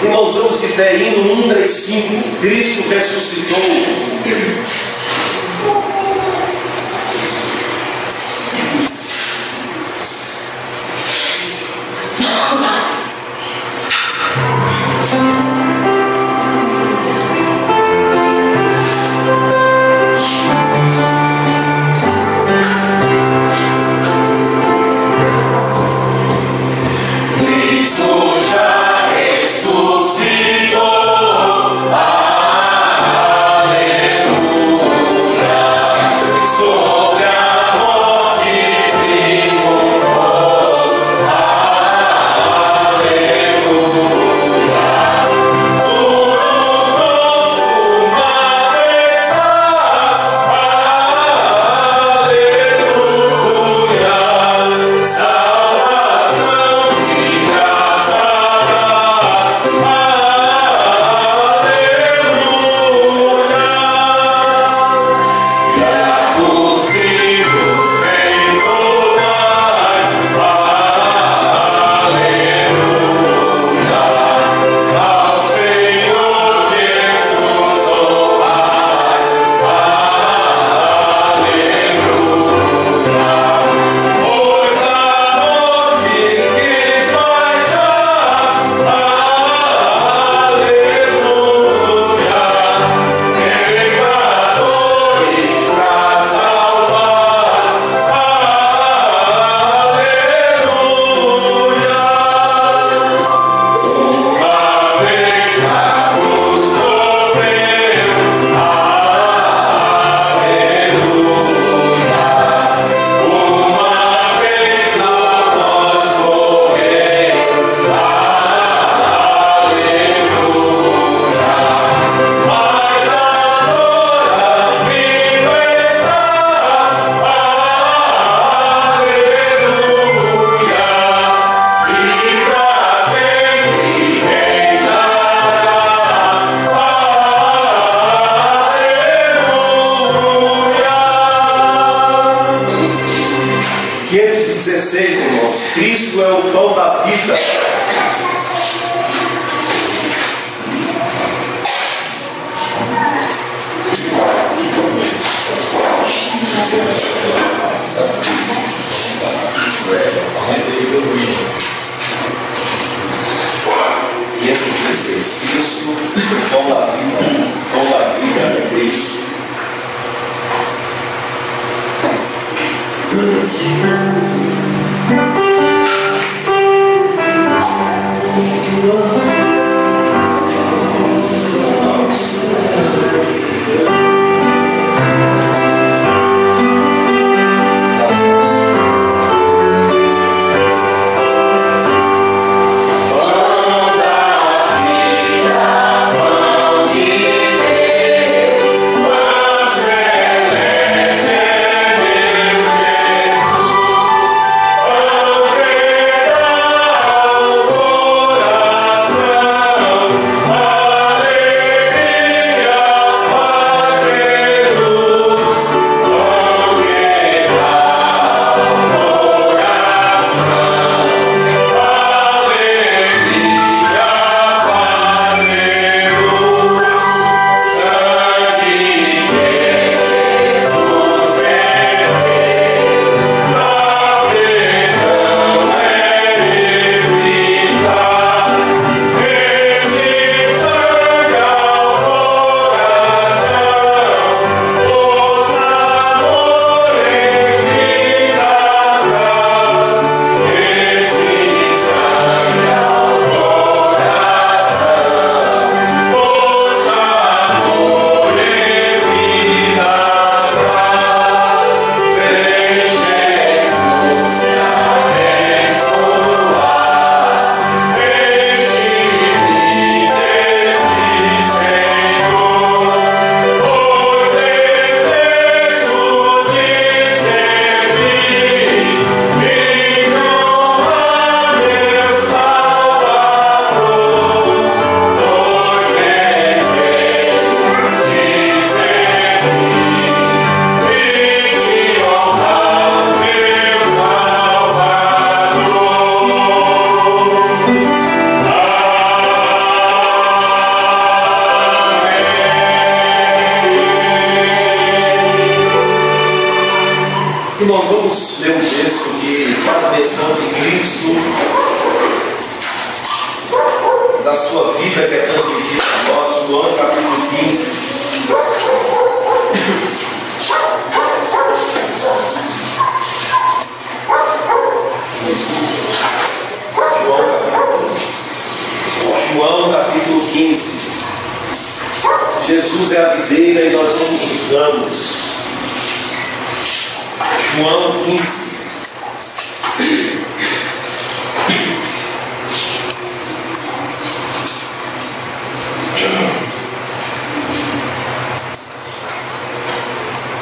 Irmãos, vamos de pé, hino 135, Cristo ressuscitou. Irmãos, Cristo é o pão da vida. Cristo, pão da vida é Cristo. versão de Cristo, da sua vida que é transmitida a nós, João capítulo 15. João capítulo 15. Jesus é a videira e nós somos os ramos. João 15.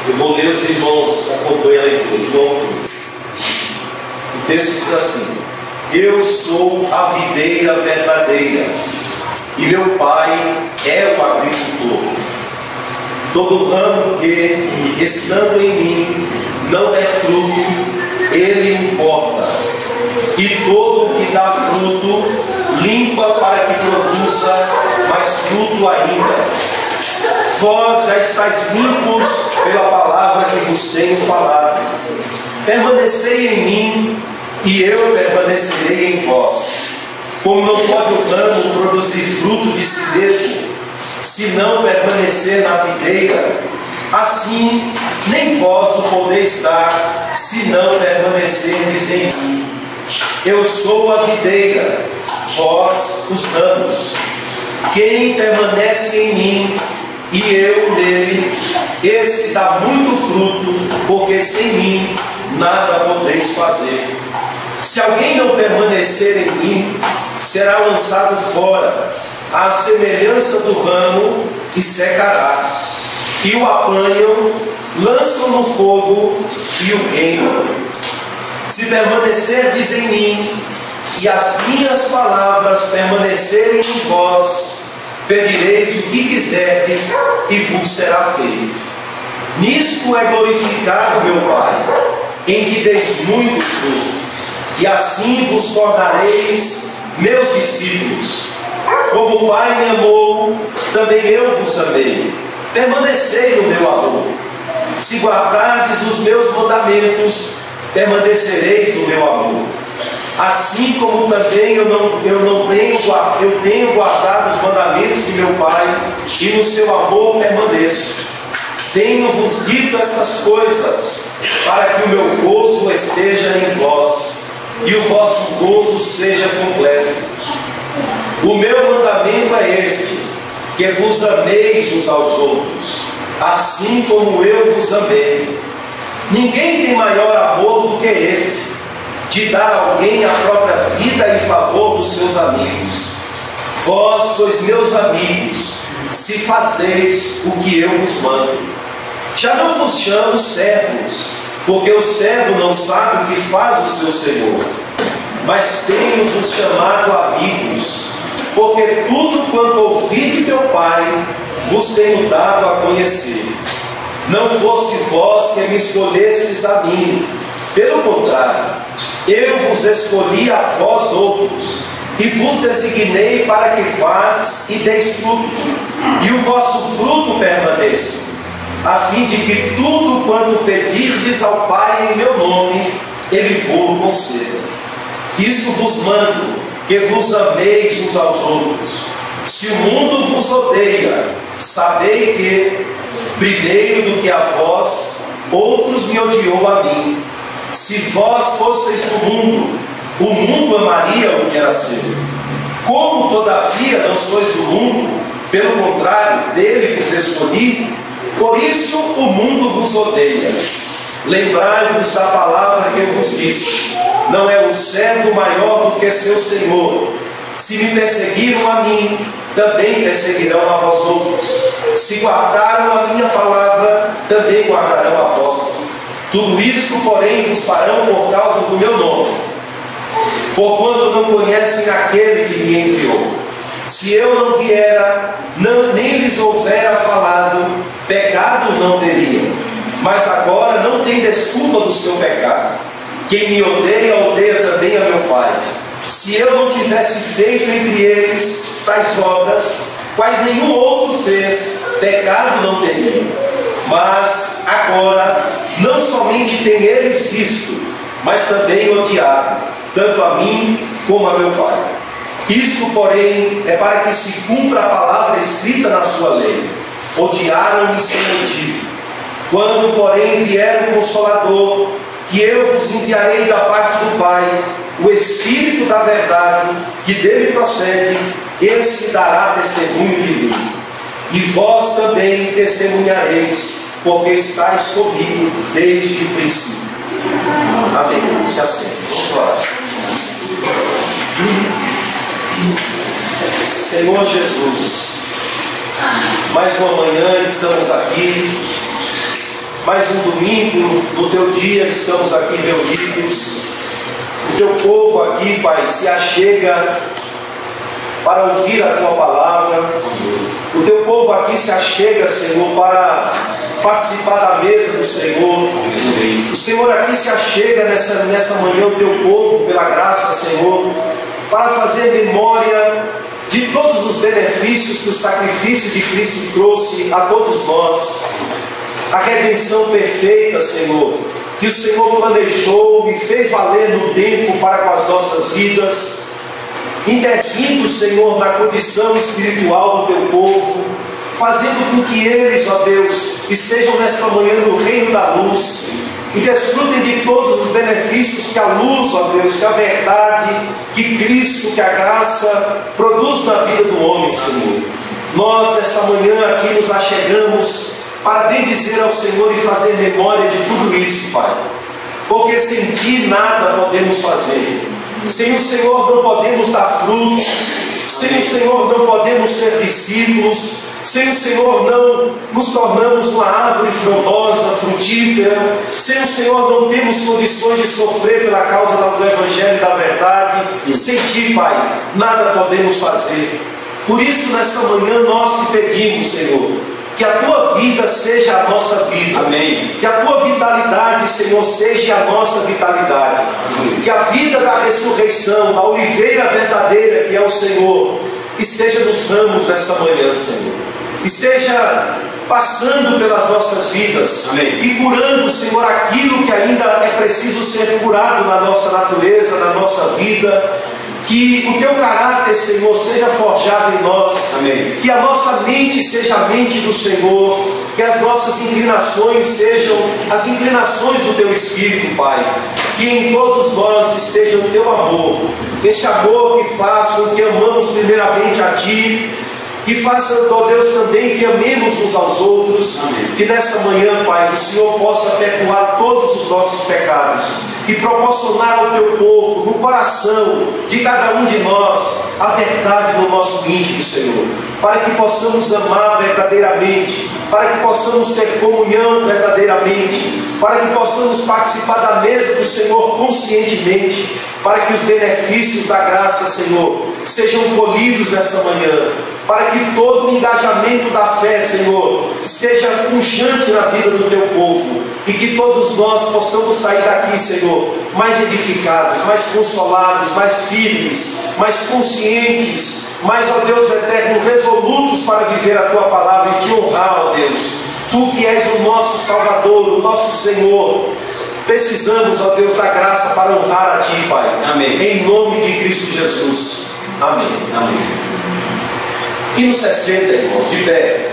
Eu vou ler, os irmãos acompanhem a leitura. João 15. O texto diz assim: Eu sou a videira verdadeira, e meu Pai é o agricultor. Todo ramo que, estando em mim, não der fruto, ele o corta. E todo o que dá fruto, limpa para que produza mais fruto ainda. Vós já estáis limpos pela palavra que vos tenho falado. Permanecei em mim, e eu permanecerei em vós. Como não pode o ramo produzir fruto de si mesmo, se não permanecer na videira, assim nem vós o podeis dar, se não permanecerdes em mim. Eu sou a videira, vós os ramos. Quem permanece em mim e eu nele, esse dá muito fruto, porque sem mim nada podeis fazer. Se alguém não permanecer em mim, será lançado fora, à semelhança do ramo, e secará. E o apanham, lançam no fogo e o queimam. Se permanecerdes em mim, e as minhas palavras permanecerem em vós, pedireis o que quiserdes, e vos será feito. Nisto é glorificado meu Pai, em que deis muito fruto, e assim vos tornareis meus discípulos. Como o Pai me amou, também eu vos amei. Permanecei no meu amor. Se guardardes os meus mandamentos, permanecereis no meu amor. Assim como também eu tenho guardado os mandamentos de meu Pai, e no seu amor permaneço. Tenho-vos dito estas coisas, para que o meu gozo esteja em vós, e o vosso gozo seja completo. O meu mandamento é este, que vos ameis uns aos outros, assim como eu vos amei. Ninguém tem maior amor do que este, de dar a alguém a própria vida em favor dos seus amigos. Vós sois meus amigos, se fazeis o que eu vos mando. Já não vos chamo servos, porque o servo não sabe o que faz o seu senhor, mas tenho-vos chamado amigos, porque tudo quanto ouvi de meu Pai vos tenho dado a conhecer. Não fosse vós que me escolhestes a mim, pelo contrário, eu vos escolhi a vós outros, e vos designei para que vades e deis fruto, e o vosso fruto permaneça, a fim de que tudo quanto pedirdes ao Pai em meu nome, Ele vos conceda. Isto vos mando, que vos ameis uns aos outros. Se o mundo vos odeia, sabei que, primeiro do que a vós, outros me odiou a mim. Se vós fosseis do mundo, o mundo amaria o que era seu. Como, todavia, não sois do mundo, pelo contrário, dele vos escolhi, por isso o mundo vos odeia. Lembrai-vos da palavra que eu vos disse: não é o servo maior do que seu senhor. Se me perseguiram a mim, também perseguirão a vós outros. Se guardaram a minha palavra, também guardarão a vossa. Tudo isto, porém, vos farão por causa do meu nome, porquanto não conhecem aquele que me enviou. Se eu não viera, nem lhes houvera falado, pecado não teriam. Mas agora não tem desculpa do seu pecado. Quem me odeia, odeia também a meu Pai. Se eu não tivesse feito entre eles tais obras, quais nenhum outro fez, pecado não teria. Mas agora, não somente têm eles visto, mas também odiaram, tanto a mim como a meu Pai. Isto, porém, é para que se cumpra a palavra escrita na sua lei: odiaram-me sem motivo. Quando, porém, vier o Consolador, que eu vos enviarei da parte do Pai, o Espírito da verdade, que dele procede, esse dará testemunho de mim. E vós também testemunhareis, porque estáis comigo desde o princípio. Amém. Se assente. Vamos orar. Senhor Jesus, mais uma manhã estamos aqui, mais um domingo do teu dia estamos aqui reunidos. O teu povo aqui, Pai, se achega para ouvir a tua palavra. O teu povo aqui se achega, Senhor, para participar da mesa do Senhor. O Senhor aqui se achega nessa manhã, o teu povo, pela graça, Senhor, para fazer memória de todos os benefícios que o sacrifício de Cristo trouxe a todos nós. A redenção perfeita, Senhor, que o Senhor planejou e fez valer no tempo para com as nossas vidas, intervindo, Senhor, na condição espiritual do teu povo, fazendo com que eles, ó Deus, estejam nesta manhã no reino da luz e desfrutem de todos os benefícios que a luz, ó Deus, que a verdade, que Cristo, que a graça produz na vida do homem, Senhor. Nós, nesta manhã aqui, nos achegamos para bendizer ao Senhor e fazer memória de tudo isso, Pai, porque sem Ti nada podemos fazer. Sem o Senhor não podemos dar frutos, sem o Senhor não podemos ser discípulos, sem o Senhor não nos tornamos uma árvore frondosa, frutífera, sem o Senhor não temos condições de sofrer pela causa do Evangelho e da verdade. Sem Ti, Pai, nada podemos fazer. Por isso, nessa manhã, nós te pedimos, Senhor, que a tua vida seja a nossa vida. Amém. Que a tua vitalidade, Senhor, seja a nossa vitalidade. Amém. Que a vida da ressurreição, da oliveira verdadeira que é o Senhor, esteja nos ramos nesta manhã, Senhor. Esteja passando pelas nossas vidas. Amém. E curando, Senhor, aquilo que ainda é preciso ser curado na nossa natureza, na nossa vida. Que o teu caráter, Senhor, seja forjado em nós. Amém. Que a nossa mente seja a mente do Senhor. Que as nossas inclinações sejam as inclinações do teu Espírito, Pai. Que em todos nós esteja o teu amor. Este amor que faz com que amamos primeiramente a Ti. Que faça, ó Deus, também que amemos uns aos outros. Amém. Que nessa manhã, Pai, que o Senhor possa perdoar todos os nossos pecados e proporcionar ao teu povo, no coração de cada um de nós, a verdade no nosso íntimo, Senhor, para que possamos amar verdadeiramente, para que possamos ter comunhão verdadeiramente, para que possamos participar da mesa do Senhor conscientemente, para que os benefícios da graça, Senhor, sejam colhidos nessa manhã, para que todo o engajamento da fé, Senhor, seja pujante na vida do teu povo, e que todos nós possamos sair daqui, Senhor, mais edificados, mais consolados, mais firmes, mais conscientes, mais, ó Deus eterno, resolutos para viver a tua palavra e te honrar, ó Deus. Tu que és o nosso Salvador, o nosso Senhor, precisamos, ó Deus, da graça para honrar a Ti, Pai. Amém. Em nome de Cristo Jesus. Amém. Amém. E nos 60, irmãos, de pé.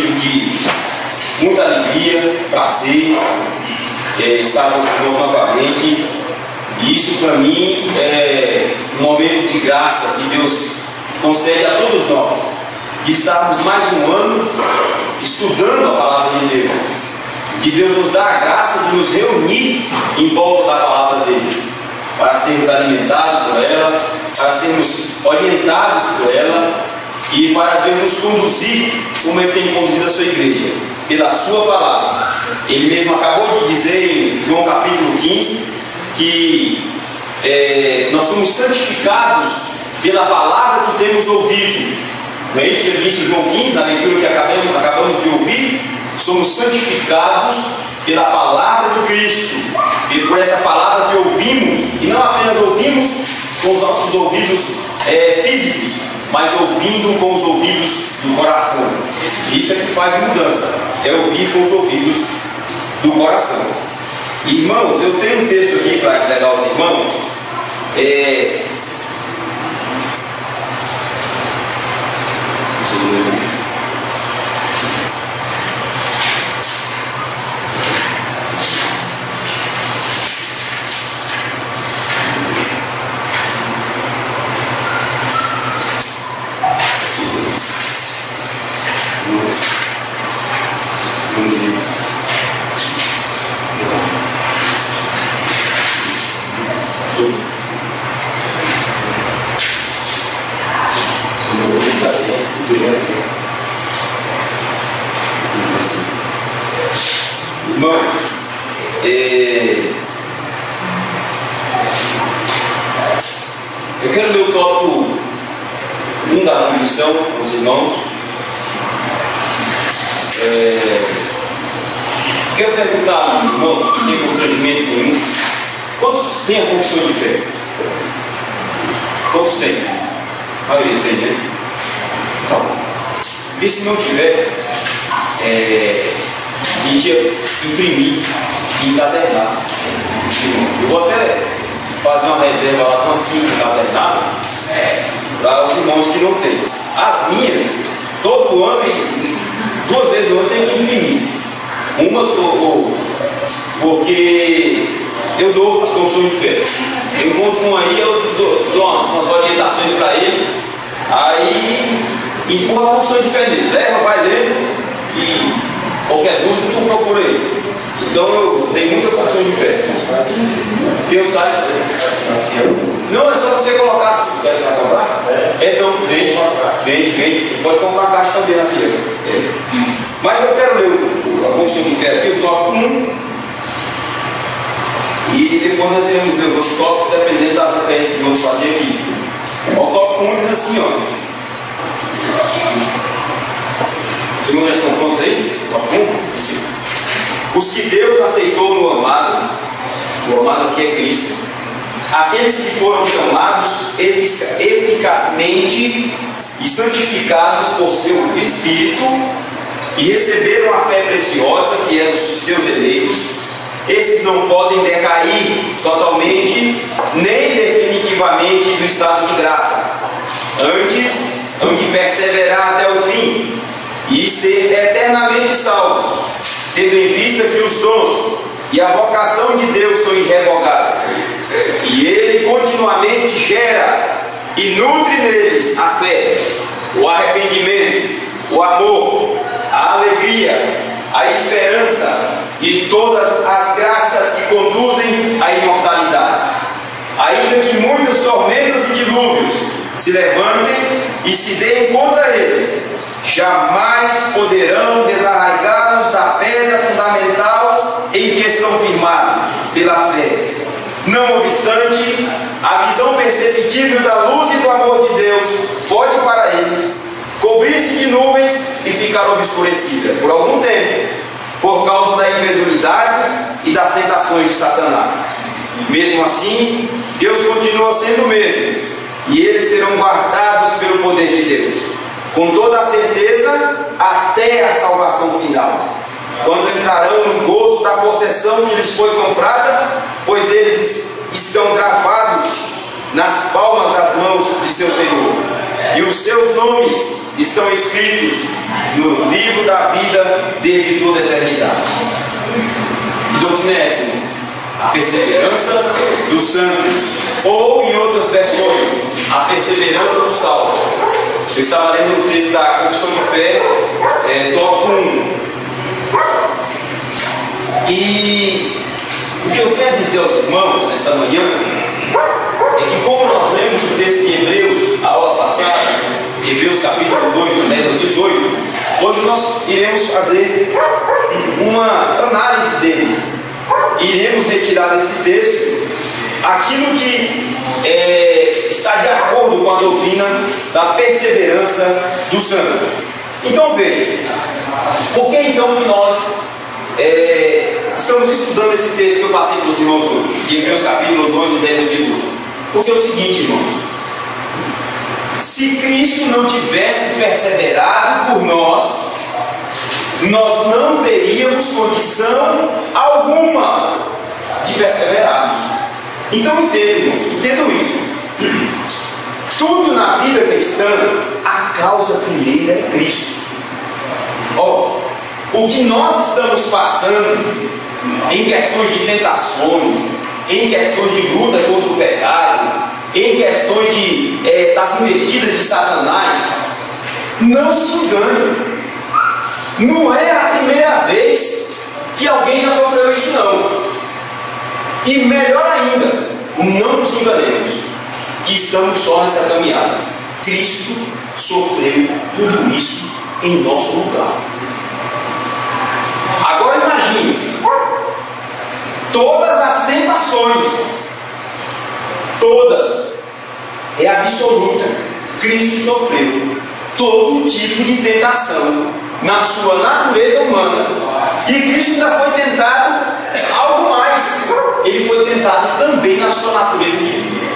motivo de muita alegria, prazer, estar com os irmãos novamente. E isso para mim é um momento de graça que Deus concede a todos nós, de estarmos mais um ano estudando a palavra de Deus, que Deus nos dá a graça de nos reunir em volta da palavra dele, para sermos alimentados por ela, para sermos orientados por ela e para Deus nos conduzir como Ele tem conduzido a sua igreja, pela sua palavra. Ele mesmo acabou de dizer em João capítulo 15 que nós somos santificados pela palavra que temos ouvido. Não é isso que ele disse em João 15, na leitura que acabamos de ouvir? Somos santificados pela palavra de Cristo, e por essa palavra que ouvimos, e não apenas ouvimos com os nossos ouvidos físicos, mas ouvindo com os ouvidos do coração. Isso é que faz mudança, é ouvir com os ouvidos do coração. Irmãos, eu tenho um texto aqui para entregar aos irmãos. Irmãos, eu quero ler o tópico 1 da confissão com os irmãos. Quero perguntar aos irmãos, sem constrangimento nenhum, quantos têm a confissão de fé? Quantos têm? A maioria tem, né? Tá bom. Porque se não tivesse, a gente ia imprimir e encadernar. Eu vou até fazer uma reserva lá com as 5 encadernadas para os irmãos que não têm. As minhas, todo ano, 2 vezes no ano, eu tenho que imprimir. Uma porque eu dou as confissões de fé. Eu encontro um aí, eu dou umas orientações para ele, aí empurra a confissão de fé dele, leva, vai lendo e qualquer dúvida tu procura ele. Então eu dei muita confissão de fé. Tem o site? Não, é só você colocar assim. Quer comprar? Então, vende. Pode comprar a caixa também na feira. Mas eu quero ler a confissão de fé aqui, o tópico 1. E depois nós iremos ler os outros tópicos, dependendo das referências que vamos fazer aqui. O tópico 1 diz assim, ó. Os irmãos já estão prontos aí? Tópico 1? Assim. Os que Deus aceitou no amado, o amado aqui é Cristo, aqueles que foram chamados eficazmente e santificados por seu Espírito e receberam a fé preciosa que é dos seus eleitos, esses não podem decair totalmente nem definitivamente do estado de graça. Antes, hão de perseverar até o fim e ser eternamente salvos, tendo em vista que os dons e a vocação de Deus são irrevogáveis, e Ele continuamente gera e nutre neles a fé, o arrependimento, o amor, a alegria, a esperança e todas as graças que conduzem à imortalidade. Ainda que muitas tormentas e dilúvios se levantem e se deem contra eles, jamais poderão desarraigá-los da pedra fundamental em que estão firmados pela fé. Não obstante, a visão perceptível da luz e do amor de Deus pode para eles cobrir-se de nuvens e ficar obscurecida por algum tempo, por causa da incredulidade e das tentações de Satanás. Mesmo assim, Deus continua sendo o mesmo, e eles serão guardados pelo poder de Deus, com toda a certeza, até a salvação final, quando entrarão no gozo da possessão que lhes foi comprada, pois eles estão gravados nas palmas das mãos de seu Senhor. e os seus nomes estão escritos no livro da vida desde toda a eternidade. Que doutrina é essa, irmão? A perseverança dos santos, ou em outras versões, a perseverança dos salvos. Eu estava lendo o texto da Confissão de Fé, tópico 1. E o que eu quero dizer aos irmãos nesta manhã é que, como nós lemos o texto de Hebreus, a aula passada, Hebreus capítulo 2, do 10 ao 18, hoje nós iremos fazer uma análise dele. Iremos retirar desse texto aquilo que está de acordo com a doutrina da perseverança dos santos. Então veja, por que então que nós estamos estudando esse texto que eu passei para os irmãos hoje, de Hebreus capítulo 2, do 10 ao 18? Porque é o seguinte, irmãos: se Cristo não tivesse perseverado por nós, nós não teríamos condição alguma de perseverarmos. Então entendam isso. Tudo na vida cristã, a causa primeira é Cristo. O que nós estamos passando em questões de tentações, em questões de luta contra o pecado, em questões das investidas de Satanás, não se engane. Não é a primeira vez que alguém já sofreu isso, não. E melhor ainda, não nos enganemos, que estamos só nessa caminhada. Cristo sofreu tudo isso em nosso lugar. Agora imagine, todas as tentações, todas, é absoluta. Cristo sofreu todo tipo de tentação na sua natureza humana. E Cristo ainda foi tentado algo mais. Ele foi tentado também na sua natureza divina.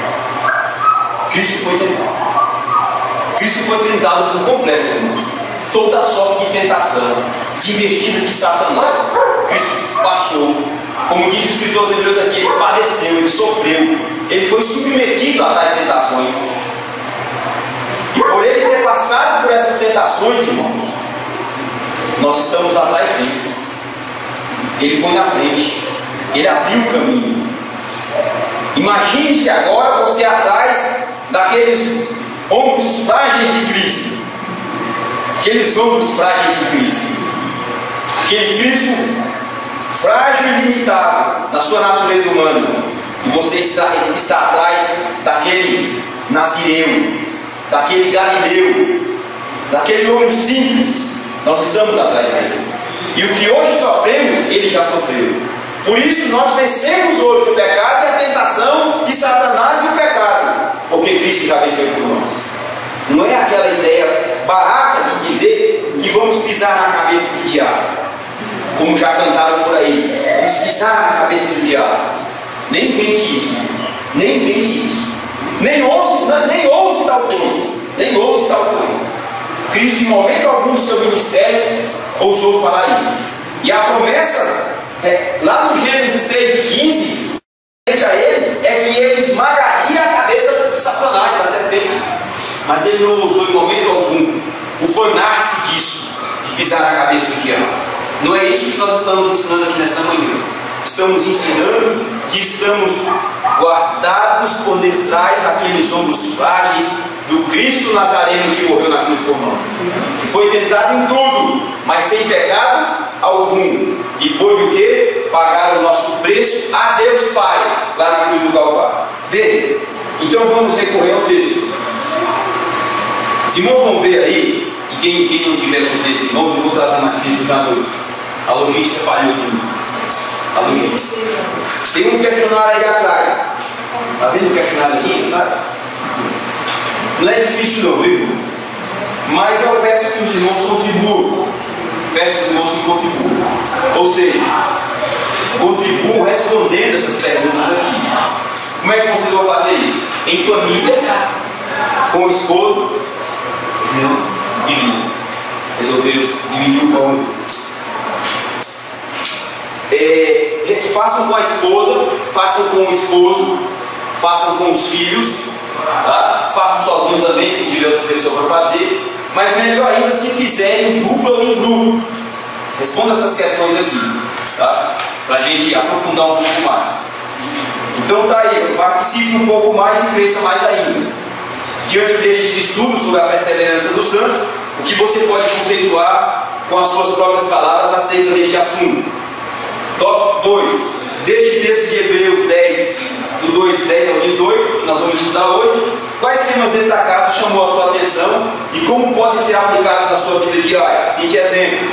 Cristo foi tentado. Cristo foi tentado por completo, irmãos. Toda sorte de tentação, de investidas de Satanás, Cristo passou. Como diz o escritor aos Hebreus aqui, ele padeceu, ele sofreu, ele foi submetido a tais tentações. E por ele ter passado por essas tentações, irmãos, nós estamos atrás dele. Ele foi na frente, ele abriu o caminho. Imagine-se agora você atrás daqueles ombros frágeis de Cristo. Aqueles ombros frágeis de Cristo. Aquele Cristo frágil e limitado na sua natureza humana. E você está atrás daquele Nazireu, daquele Galileu, daquele homem simples. Nós estamos atrás dele. E o que hoje sofremos, ele já sofreu. Por isso nós vencemos hoje o pecado e a tentação, e Satanás e o pecado, porque Cristo já venceu por nós. Não é aquela ideia barata de dizer que vamos pisar na cabeça do diabo, como já cantaram por aí. Vamos pisar na cabeça do diabo. Nem vende isso, nem vende isso. Nem ouve tal coisa. Nem ouve tal coisa. Cristo, em momento algum do seu ministério, ousou falar isso. E a promessa, lá no Gênesis 3:15, a ele, é que ele esmagaria a cabeça de Satanás, da serpente. Mas ele não ousou em momento algum ufanar-se disso, de pisar na cabeça do diabo. Não é isso que nós estamos ensinando aqui nesta manhã. Estamos ensinando que estamos guardados por detrás daqueles ombros frágeis do Cristo Nazareno que morreu na cruz por nós, que foi tentado em tudo, mas sem pecado algum, e pôde o quê? Pagar o nosso preço a Deus Pai, lá na cruz do Calvário. Bem, então vamos recorrer ao texto. Os irmãos vão ver aí, e quem não tiver com o texto, irmãos, eu vou trazer mais texto já hoje. A logística falhou de mim. A logística. Tem um questionário aí atrás. Está vendo o questionário atrás? Não é difícil não, viu? Mas eu peço que os irmãos contribuam. Peço que os irmãos que contribuam. Ou seja, contribuam respondendo essas perguntas aqui. Como é que vocês vão fazer isso? Em família, com o esposo, Julião, divino. Resolveu dividir o pão. Façam com a esposa, façam com o esposo, façam com os filhos, Tá? Façam sozinho também, se tiver outra pessoa para fazer. Mas melhor ainda se fizerem em dupla ou em grupo. Responda essas questões aqui, tá? Para a gente aprofundar um pouco mais. Então tá aí, participe um pouco mais e cresça mais ainda. Diante destes estudos sobre a perseverança dos santos, o que você pode conceituar com as suas próprias palavras acerca deste assunto? Tópico 2. Deste texto de Hebreus 10, do 10 ao 18, que nós vamos estudar hoje, quais temas destacados chamou a sua atenção e como podem ser aplicados na sua vida diária? Cite exemplos.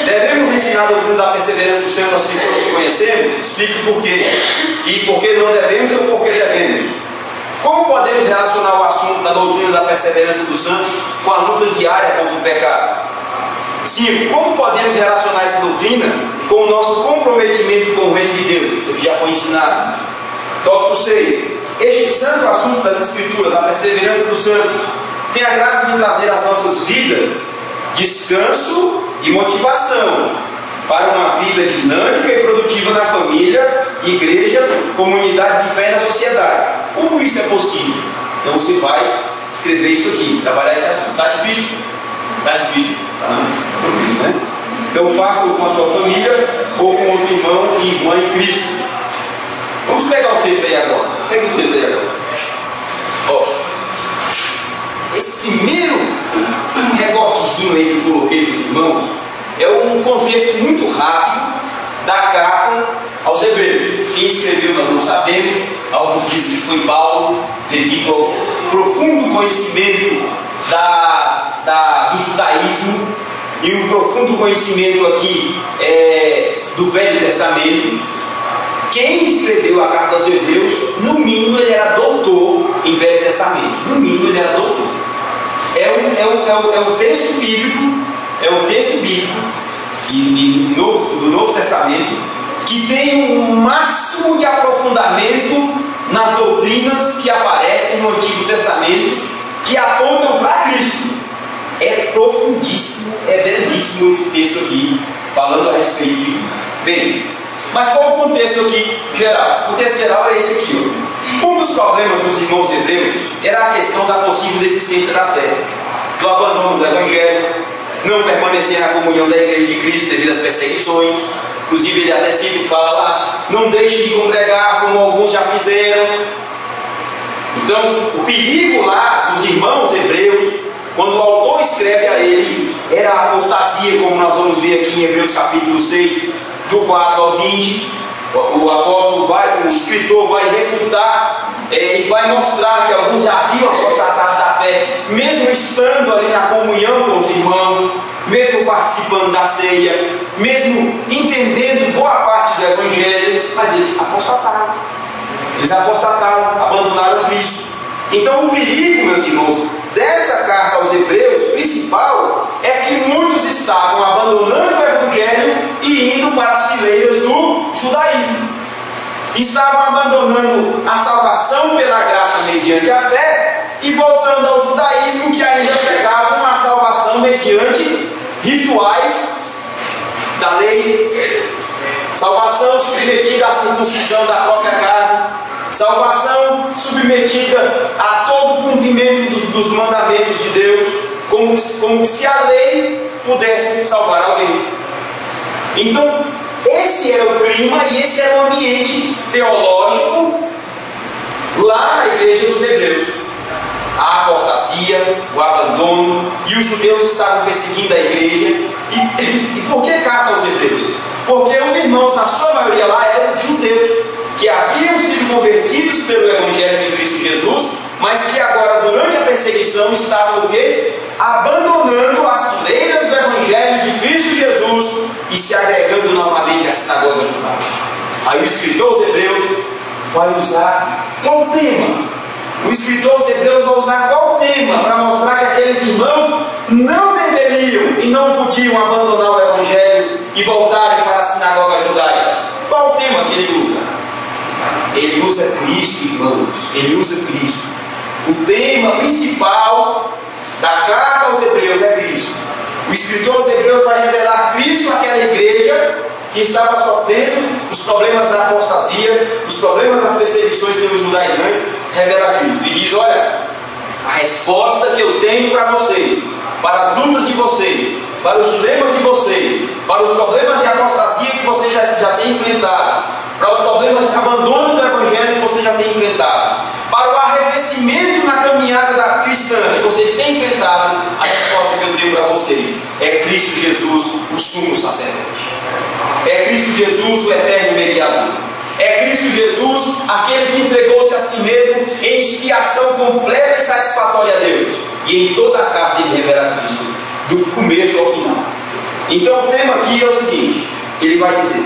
Devemos ensinar a doutrina da perseverança do santo às pessoas que conhecemos? Explique por quê. E por que não devemos ou por que devemos? Como podemos relacionar o assunto da doutrina da perseverança dos santos com a luta diária contra o pecado? 5. Como podemos relacionar essa doutrina com o nosso comprometimento com o reino de Deus? Isso aqui já foi ensinado. Tópico 6. Este santo assunto das Escrituras, a perseverança dos santos, tem a graça de trazer às nossas vidas descanso e motivação para uma vida dinâmica e produtiva na família, igreja, comunidade de fé e na sociedade. Como isso é possível? Então você vai escrever isso aqui, trabalhar esse assunto. Está difícil? Está difícil? Tá não? Né? Então faça-o com a sua família ou com outro irmão e irmã em Cristo. Vamos pegar o texto aí agora. Pega o texto aí agora. Ó, esse primeiro recortezinho aí que eu coloquei para os irmãos é um contexto muito rápido da carta aos Hebreus. Quem escreveu nós não sabemos. Alguns dizem que foi Paulo, devido ao profundo conhecimento do judaísmo e o profundo conhecimento aqui do Velho Testamento. Quem escreveu a carta aos Hebreus, no mínimo ele era doutor em Velho Testamento. No mínimo ele era doutor. É o texto bíblico, do Novo Testamento, que tem um máximo de aprofundamento nas doutrinas que aparecem no Antigo Testamento, que apontam para Cristo. É profundíssimo, é belíssimo esse texto aqui, falando a respeito de Cristo. Bem, mas qual é o contexto aqui geral? O contexto geral é esse aqui. Um dos problemas dos irmãos hebreus era a questão da possível desistência da fé, do abandono do Evangelho, não permanecer na comunhão da Igreja de Cristo devido às perseguições. Inclusive ele até sempre fala: não deixe de congregar como alguns já fizeram. Então o perigo lá dos irmãos hebreus, quando o autor escreve a eles, era a apostasia, como nós vamos ver aqui em Hebreus capítulo 6, do 4 ao 20. O escritor vai refutar e vai mostrar que alguns já haviam apostatado da fé, mesmo estando ali na comunhão com os irmãos, mesmo participando da ceia, mesmo entendendo boa parte do Evangelho, mas eles apostataram. Abandonaram Cristo. Então o perigo, meus irmãos, desta carta aos Hebreus, principal, é que muitos estavam abandonando o Evangelho e indo para as fileiras do judaísmo. Estavam abandonando a salvação pela graça mediante a fé e voltando ao judaísmo, que ainda pregavam a salvação mediante rituais da lei, salvação submetida à circuncisão da própria carne, salvação submetida a todo o cumprimento dos mandamentos de Deus, como se a lei pudesse salvar alguém. Então, esse era o clima e esse era o ambiente teológico lá na igreja dos Hebreus. A apostasia, o abandono, e os judeus estavam perseguindo a igreja. E por que carta aos Hebreus? Porque os irmãos, na sua maioria lá, eram judeus que haviam sido convertidos pelo Evangelho de Cristo Jesus, mas que agora, durante a perseguição, estavam o quê? Abandonando as fileiras do Evangelho de Cristo Jesus e se agregando novamente às sinagogas judaicas. Aí o escritor aos Hebreus vai usar qual tema? O escritor aos Hebreus vai usar qual tema para mostrar que aqueles irmãos não deveriam e não podiam abandonar o Evangelho e voltarem para as sinagogas judaicas? Qual o tema que ele usa? Ele usa Cristo, irmãos. Ele usa Cristo. O tema principal da carta aos Hebreus é Cristo. O escritor aos Hebreus vai revelar Cristo àquela igreja que estava sofrendo os problemas da apostasia, os problemas das perseguições pelos judaizantes, revela Cristo e diz: olha, a resposta que eu tenho para vocês, para as lutas de vocês, para os dilemas de vocês, para os problemas de apostasia que vocês já têm enfrentado, para os problemas de abandono do Evangelho que vocês já têm enfrentado, para o arrefecimento na caminhada da cristã que vocês têm enfrentado, a resposta que eu tenho para vocês é Cristo Jesus, o sumo sacerdote. É Cristo Jesus, o eterno mediador. É Cristo Jesus, aquele que entregou-se a si mesmo em expiação completa e satisfatória a Deus. E em toda a carta ele revela Cristo, do começo ao final. Então o tema aqui é o seguinte: ele vai dizer,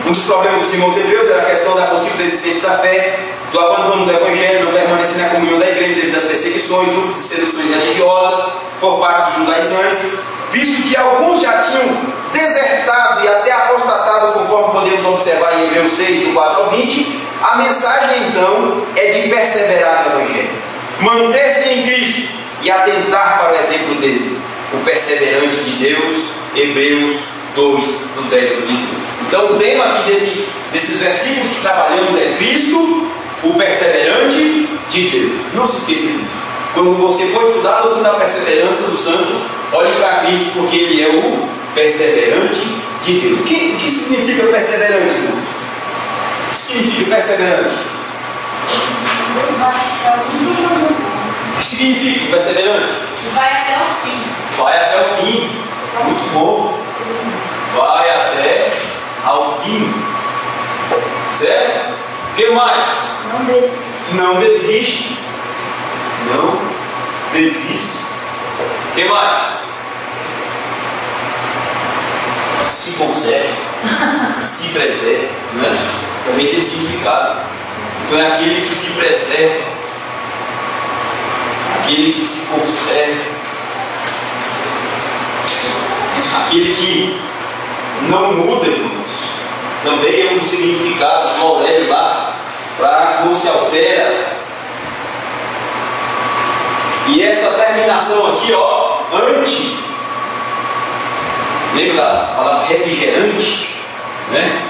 um dos problemas dos irmãos hebreus era a questão da possível existência da fé, do abandono do Evangelho, não permanecer na comunhão da igreja devido às perseguições, lutas e seduções religiosas por parte dos judaizantes, visto que alguns já tinham desertado e até apostatado, conforme podemos observar em Hebreus 6, do 4 ao 20. A mensagem então é de perseverar no Evangelho, manter-se em Cristo e atentar para o exemplo dele, o perseverante de Deus. Hebreus 2, do 10 ao 18. Então o tema aqui desses versículos que trabalhamos é Cristo, o perseverante de Deus. Não se esqueça disso. Quando você for estudar a doutrina da perseverança dos santos, olhe para Cristo, porque ele é o perseverante de Deus. O que significa perseverante de Deus? O que significa perseverante? O que significa perseverante? Vai até o fim. Vai até o fim. Muito bom. Vai até ao fim. Certo? O que mais? Não desiste. Não desiste. Não desiste. O que mais? Se conserve. Se preserve. Né? Também tem significado. Então é aquele que se preserva, aquele que se conserva, aquele que não muda, irmãos. Também é um significado do Aurélio lá, para não se altera. E essa terminação aqui, ó, ante, lembra da palavra refrigerante, né?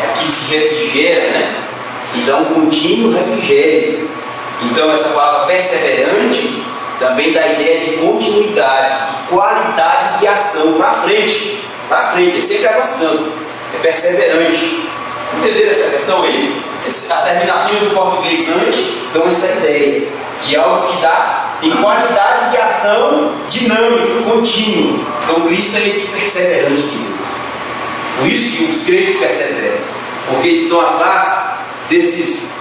É aquilo que refrigera, né? Que dá um contínuo refrigério. Então essa palavra perseverante também dá a ideia de continuidade, de qualidade de ação para frente, é sempre avançando, é perseverante. Entenderam essa questão aí? As terminações do português ante dão essa ideia de algo que tem qualidade de ação dinâmico, contínuo. Então Cristo é esse perseverante de Deus. Por isso que os crentes perseveram, porque estão atrás desses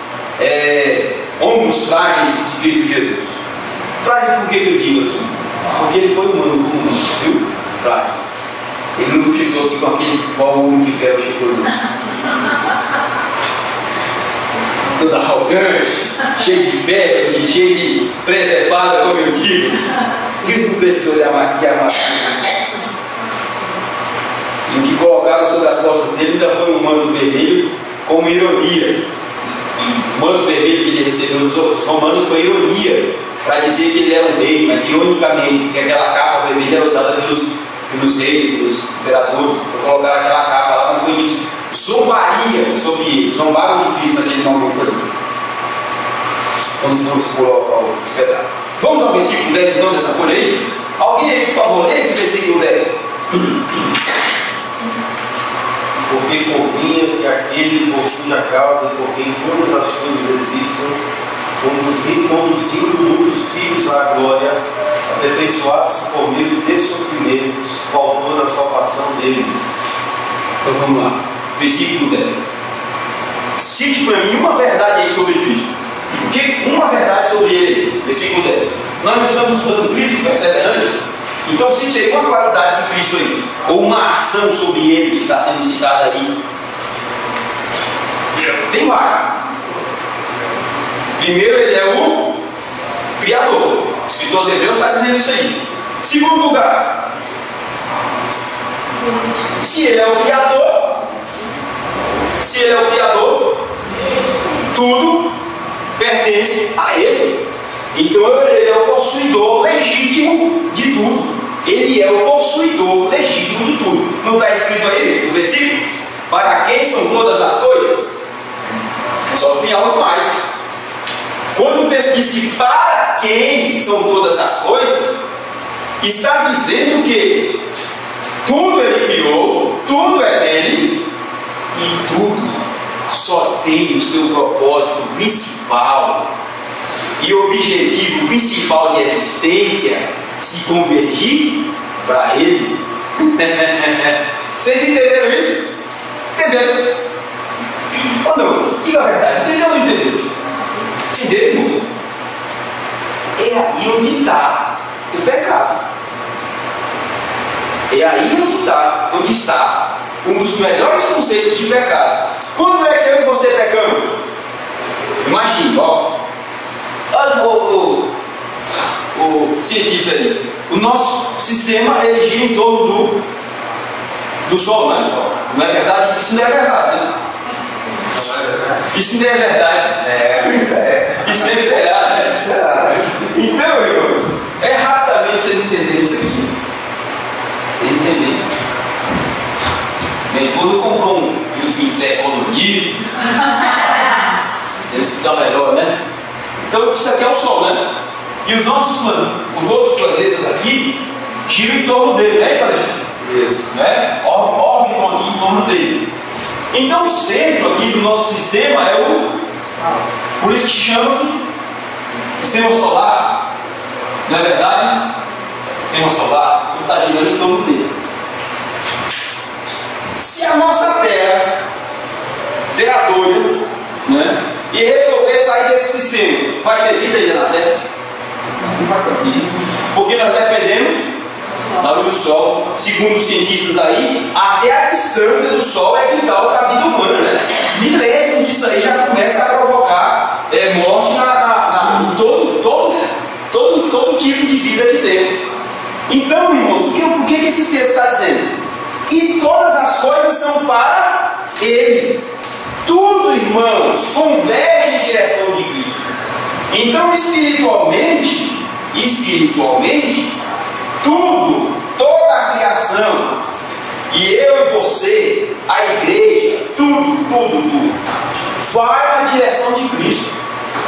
ombros frágeis de Cristo Jesus. Frágeis por que eu digo assim? Porque ele foi humano como nós, viu? Frágeis. Ele não chegou aqui com aquele qual homem de ferro chegou. Todo arrogante, cheio de ferro, cheio de preservada, como eu digo. Cristo não precisou de armadura. E o que colocaram sobre as costas dele ainda foi um manto vermelho, como ironia. O manto vermelho que ele recebeu dos romanos foi ironia, para dizer que ele era um rei, mas ironicamente, porque aquela capa vermelha era usada pelos reis, pelos imperadores. Então colocaram aquela capa lá, mas foi isso. Zombaria sobre ele, zombaram de Cristo naquele momento ali, quando foram expor ao espetáculo. Vamos ao versículo 10 então dessa folha aí? Alguém aí, por favor, lê esse versículo 10. Porque convinha que aquele por cuja causa e por quem todas as coisas existam, conduzindo muitos filhos à glória, aperfeiçoasse por meio de sofrimentos, o autor da salvação deles. Então vamos lá, versículo 10. Cite para mim uma verdade aí sobre Cristo. Uma verdade sobre ele, versículo 10. Nós não estamos estudando Cristo perseverante? Então cite aí uma qualidade de Cristo aí, ou uma ação sobre ele que está sendo citada aí. Tem várias. Primeiro, ele é o Criador. O escritor aos Hebreus está dizendo isso aí. Segundo lugar, se ele é o Criador, tudo pertence a ele. Então ele é o possuidor legítimo de tudo. Ele é o possuidor legítimo de tudo. Não está escrito aí no versículo? Para quem são todas as coisas? Só texto diz que para quem são todas as coisas, está dizendo que tudo Ele criou, tudo é dele, e tudo só tem o seu propósito principal e objetivo principal de existência se convergir para Ele. Vocês entenderam isso? Entenderam? Ou não? Diga a verdade, entendeu ou não entendeu? Entenderam, irmão? É aí onde está o pecado. É aí onde está um dos melhores conceitos de pecado. Quando é que eu e você pecamos? Imagina, ó. Olha o cientista ali. O nosso sistema ele gira em torno do Sol, né? Não é verdade? Isso não é verdade, né? Isso não é verdade. E sempre será, sempre será. Então, irmãos, é rapidamente vocês entenderem isso aqui. Vocês entenderem isso aqui. Minha esposa comprou uns pincéis coloridos. Eles ficam melhor, né? Então, isso aqui é o Sol, né? E os outros planetas aqui giram em torno dele, não é isso, Alexandre? Isso. Né? Orbitam aqui em torno dele. Então, o centro aqui do nosso sistema é o... Por isso que chama-se Sistema Solar. Não é verdade? Sistema Solar está girando em torno dele. Se a nossa Terra der a doida, né, e resolver sair desse sistema, vai ter vida ainda na Terra? Não vai ter vida. Porque nós dependemos da luz do Sol. Segundo os cientistas aí, até a distância do Sol é vital para a vida humana, né? Milésimos disso aí já começa a provocar morte em todo tipo de vida aqui dentro. Então, irmãos, o que esse texto está dizendo? E todas as coisas são para Ele. Tudo, irmãos, converge em direção de Cristo. Então, espiritualmente, tudo, toda a criação, e eu e você, a igreja, tudo, vai na direção de Cristo.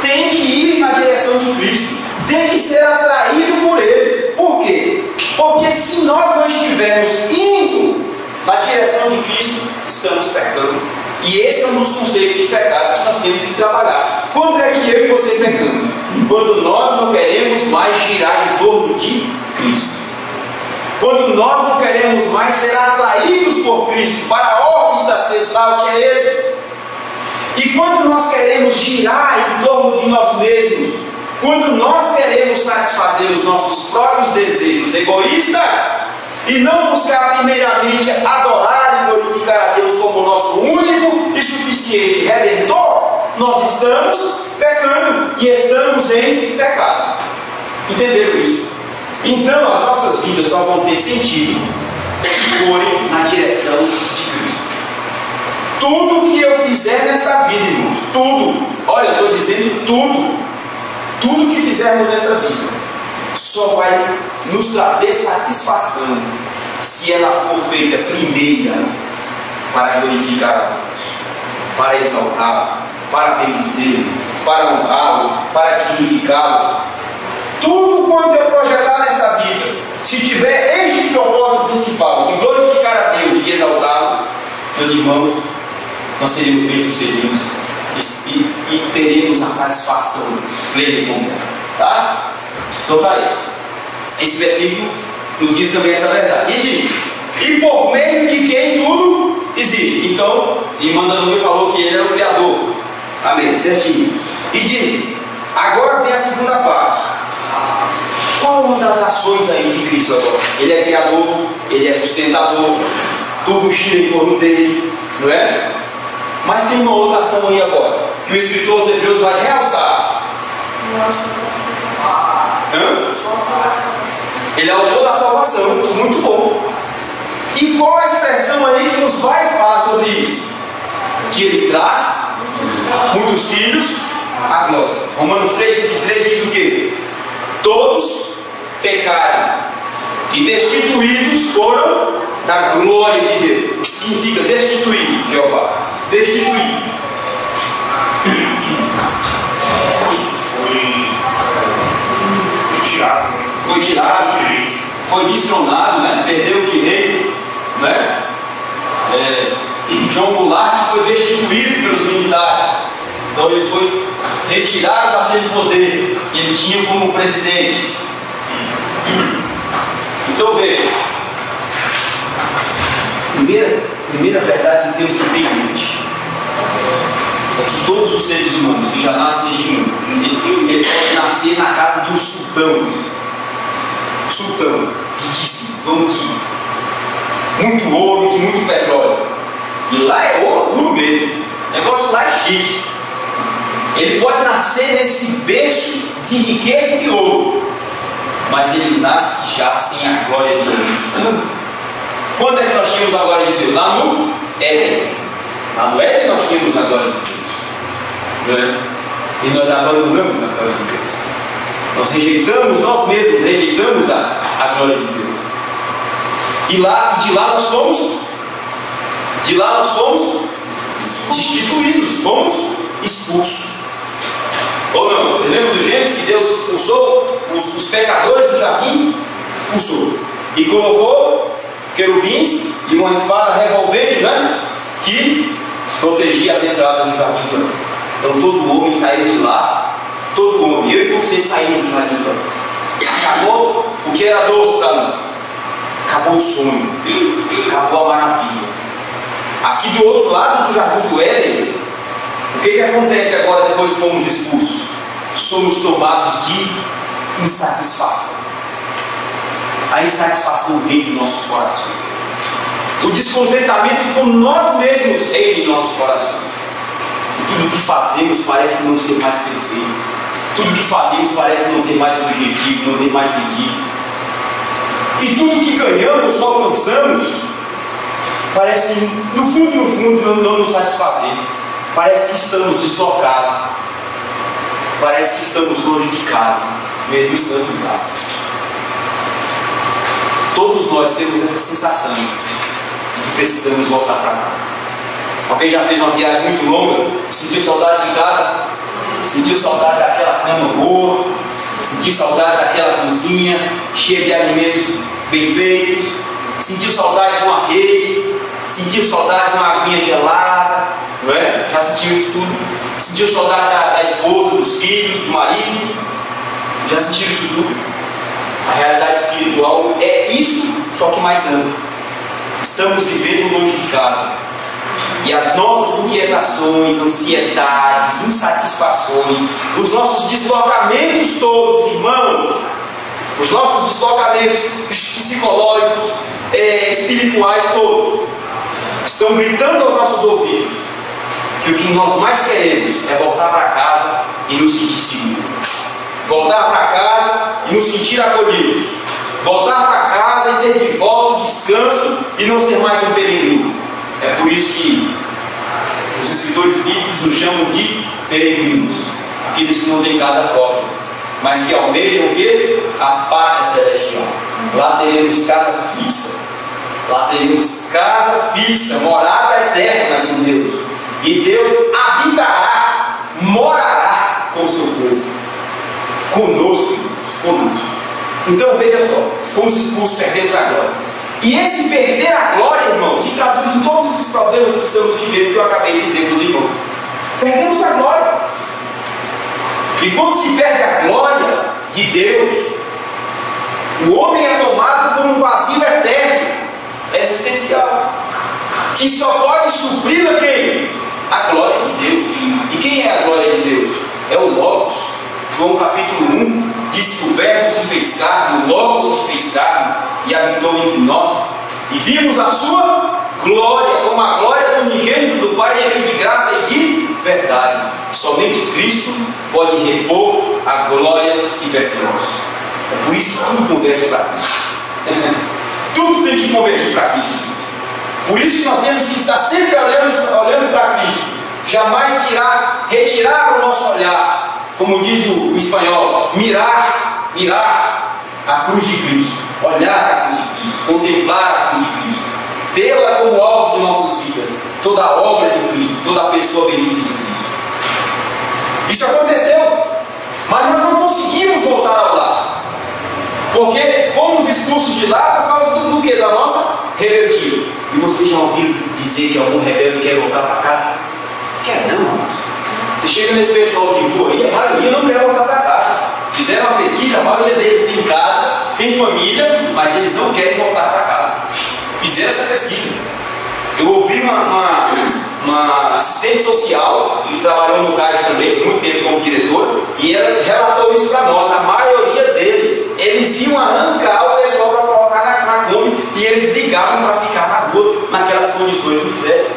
Tem que ir na direção de Cristo. Tem que ser atraído por Ele. Por quê? Porque se nós não estivermos indo na direção de Cristo, estamos pecando. E esse é um dos conceitos de pecado que nós temos que trabalhar. Quando é que eu e você pecamos? Quando nós não queremos mais girar em torno de Cristo. Quando nós não queremos mais ser atraídos por Cristo para a órbita central que é Ele. E quando nós queremos girar em torno de nós mesmos, quando nós queremos satisfazer os nossos próprios desejos egoístas e não buscar primeiramente adorar e glorificar a Deus como nosso único e suficiente Redentor, nós estamos pecando e estamos em pecado. Entenderam isso? Então as nossas vidas só vão ter sentido se forem na direção de Cristo. Tudo que eu fizer nesta vida, irmãos, tudo, olha, eu estou dizendo tudo que fizermos nessa vida só vai nos trazer satisfação se ela for feita primeira para glorificar a Deus, para exaltá-lo, para bendizê-lo, para honrá-lo, para dignificá-lo. Tudo quanto eu projetar nessa vida, se tiver este propósito principal de glorificar a Deus e de exaltá-lo, meus irmãos, nós seremos bem-sucedidos e teremos a satisfação plena e completa. Tá? Então tá aí. Esse versículo nos diz também essa verdade. E diz: e por meio de quem tudo existe. Então, irmã Danúbia falou que ele era o Criador. Amém, certinho. E diz: agora vem a segunda parte. Qual uma das ações aí de Cristo agora? Ele é Criador, Ele é sustentador, tudo gira em torno dele, não é? Mas tem uma outra ação aí agora, que o escritor aos Hebreus vai realçar. Ele é autor da salvação, muito bom. E qual a expressão aí que nos vai falar sobre isso? Que ele traz muitos filhos à glória. Romanos 3:23 diz o quê? Todos pecaram e destituídos foram da glória de Deus. O que significa destituir, Jeová? Destituir. Foi foi tirado, foi destronado, né? Perdeu o direito, né? João Goulart foi destituído pelos militares, então ele foi retirado daquele poder que ele tinha como presidente. Então veja, primeira verdade que temos que ter em mente é que todos os seres humanos que já nascem neste mundo, ele pode nascer na casa de um sultão, riquíssimo, dono de muito ouro e de muito petróleo. E lá é ouro puro mesmo. O negócio lá é chique. Ele pode nascer nesse berço de riqueza e de ouro, mas ele nasce já sem a glória de Deus. Quando é que nós tínhamos a glória de Deus? Lá no Éden. Lá no Éden nós tínhamos a glória de Deus. Não é? E nós abandonamos a glória de Deus. Nós rejeitamos, nós mesmos rejeitamos a glória de Deus. E de lá nós fomos destituídos, fomos expulsos. Ou não? Você lembra do Gênesis que Deus expulsou os pecadores do jardim? Expulsou. E colocou querubins e uma espada revolvente, né? Que protegia as entradas do jardim do Éden. Então todo homem saiu de lá, todo homem, eu e você saímos do jardim do Éden. Acabou o que era doce para nós. Acabou o sonho, acabou a maravilha. Aqui do outro lado do jardim do Éden, o que acontece agora depois que fomos expulsos? Somos tomados de insatisfação. A insatisfação vem de nossos corações. O descontentamento com nós mesmos reina em nossos corações. Tudo que fazemos parece não ser mais perfeito. Tudo que fazemos parece não ter mais objetivo, não ter mais sentido. E tudo que ganhamos ou alcançamos parece, no fundo, não nos satisfazer. Parece que estamos deslocados. Parece que estamos longe de casa, mesmo estando em casa. Todos nós temos essa sensação de que precisamos voltar para casa. Alguém já fez uma viagem muito longa e sentiu saudade de casa? Sentiu saudade daquela cama boa? Sentiu saudade daquela cozinha cheia de alimentos bem feitos? Sentiu saudade de uma rede? Sentiu saudade de uma aguinha gelada? Não é? Já sentiu isso tudo? Sentiu saudade da esposa, dos filhos, do marido? Já sentiu isso tudo? A realidade espiritual é isto, só que mais ampla. Estamos vivendo longe de casa. E as nossas inquietações, ansiedades, insatisfações, os nossos deslocamentos todos, irmãos, os nossos deslocamentos psicológicos, espirituais todos, estão gritando aos nossos ouvidos que o que nós mais queremos é voltar para casa e nos sentir seguros. Voltar para casa e nos sentir acolhidos. Voltar para casa e ter de volta o descanso e não ser mais um peregrino. É por isso que os escritores bíblicos nos chamam de peregrinos, aqueles que não têm casa própria, mas que almejam o quê? A pátria celestial. Lá teremos casa fixa. Lá teremos casa fixa, morada eterna com Deus. E Deus habitará, morará com o seu povo. Conosco. Então veja só, fomos expulsos, perdemos a glória. E esse perder a glória, irmãos, se traduz em todos esses problemas que estamos vivendo, que eu acabei de dizer para os irmãos. Perdemos a glória. E quando se perde a glória de Deus, o homem é tomado por um vazio eterno, existencial, que só pode suprir a quem? A glória de Deus. E quem é a glória de Deus? É o Logos. João capítulo 1 diz que o Verbo se fez carne, o Logos se fez carne e habitou entre nós, e vimos a sua glória, como a glória do unigênito do Pai, cheio de graça e de verdade. Somente Cristo pode repor a glória que pertence. É por isso que tudo converge para Cristo. Tudo tem que convergir para Cristo. Por isso que nós temos que estar sempre olhando para Cristo. Jamais retirar o nosso olhar. Como diz o espanhol, mirar a cruz de Cristo. Olhar a cruz de Cristo. Contemplar a cruz de Cristo. Tê-la como alvo de nossas vidas. Toda a obra de Cristo. Toda a pessoa bendita de Cristo. Isso aconteceu. Mas nós não conseguimos voltar ao lar. Porque fomos expulsos de lá por causa do quê? Da nossa rebeldia. E vocês já ouviram dizer que algum rebelde quer voltar para casa? Quer não, irmãos. Você chega nesse pessoal de rua aí, a maioria não quer voltar para casa. Fizeram uma pesquisa, a maioria deles tem casa, tem família, mas eles não querem voltar para casa. Fizeram essa pesquisa. Eu ouvi uma assistente social, que trabalhou no CAD também, muito tempo como diretora, e ela relatou isso para nós. A maioria deles, eles iam arrancar o pessoal para colocar na Kombi, e eles brigavam para ficar na rua, naquelas condições de miséria.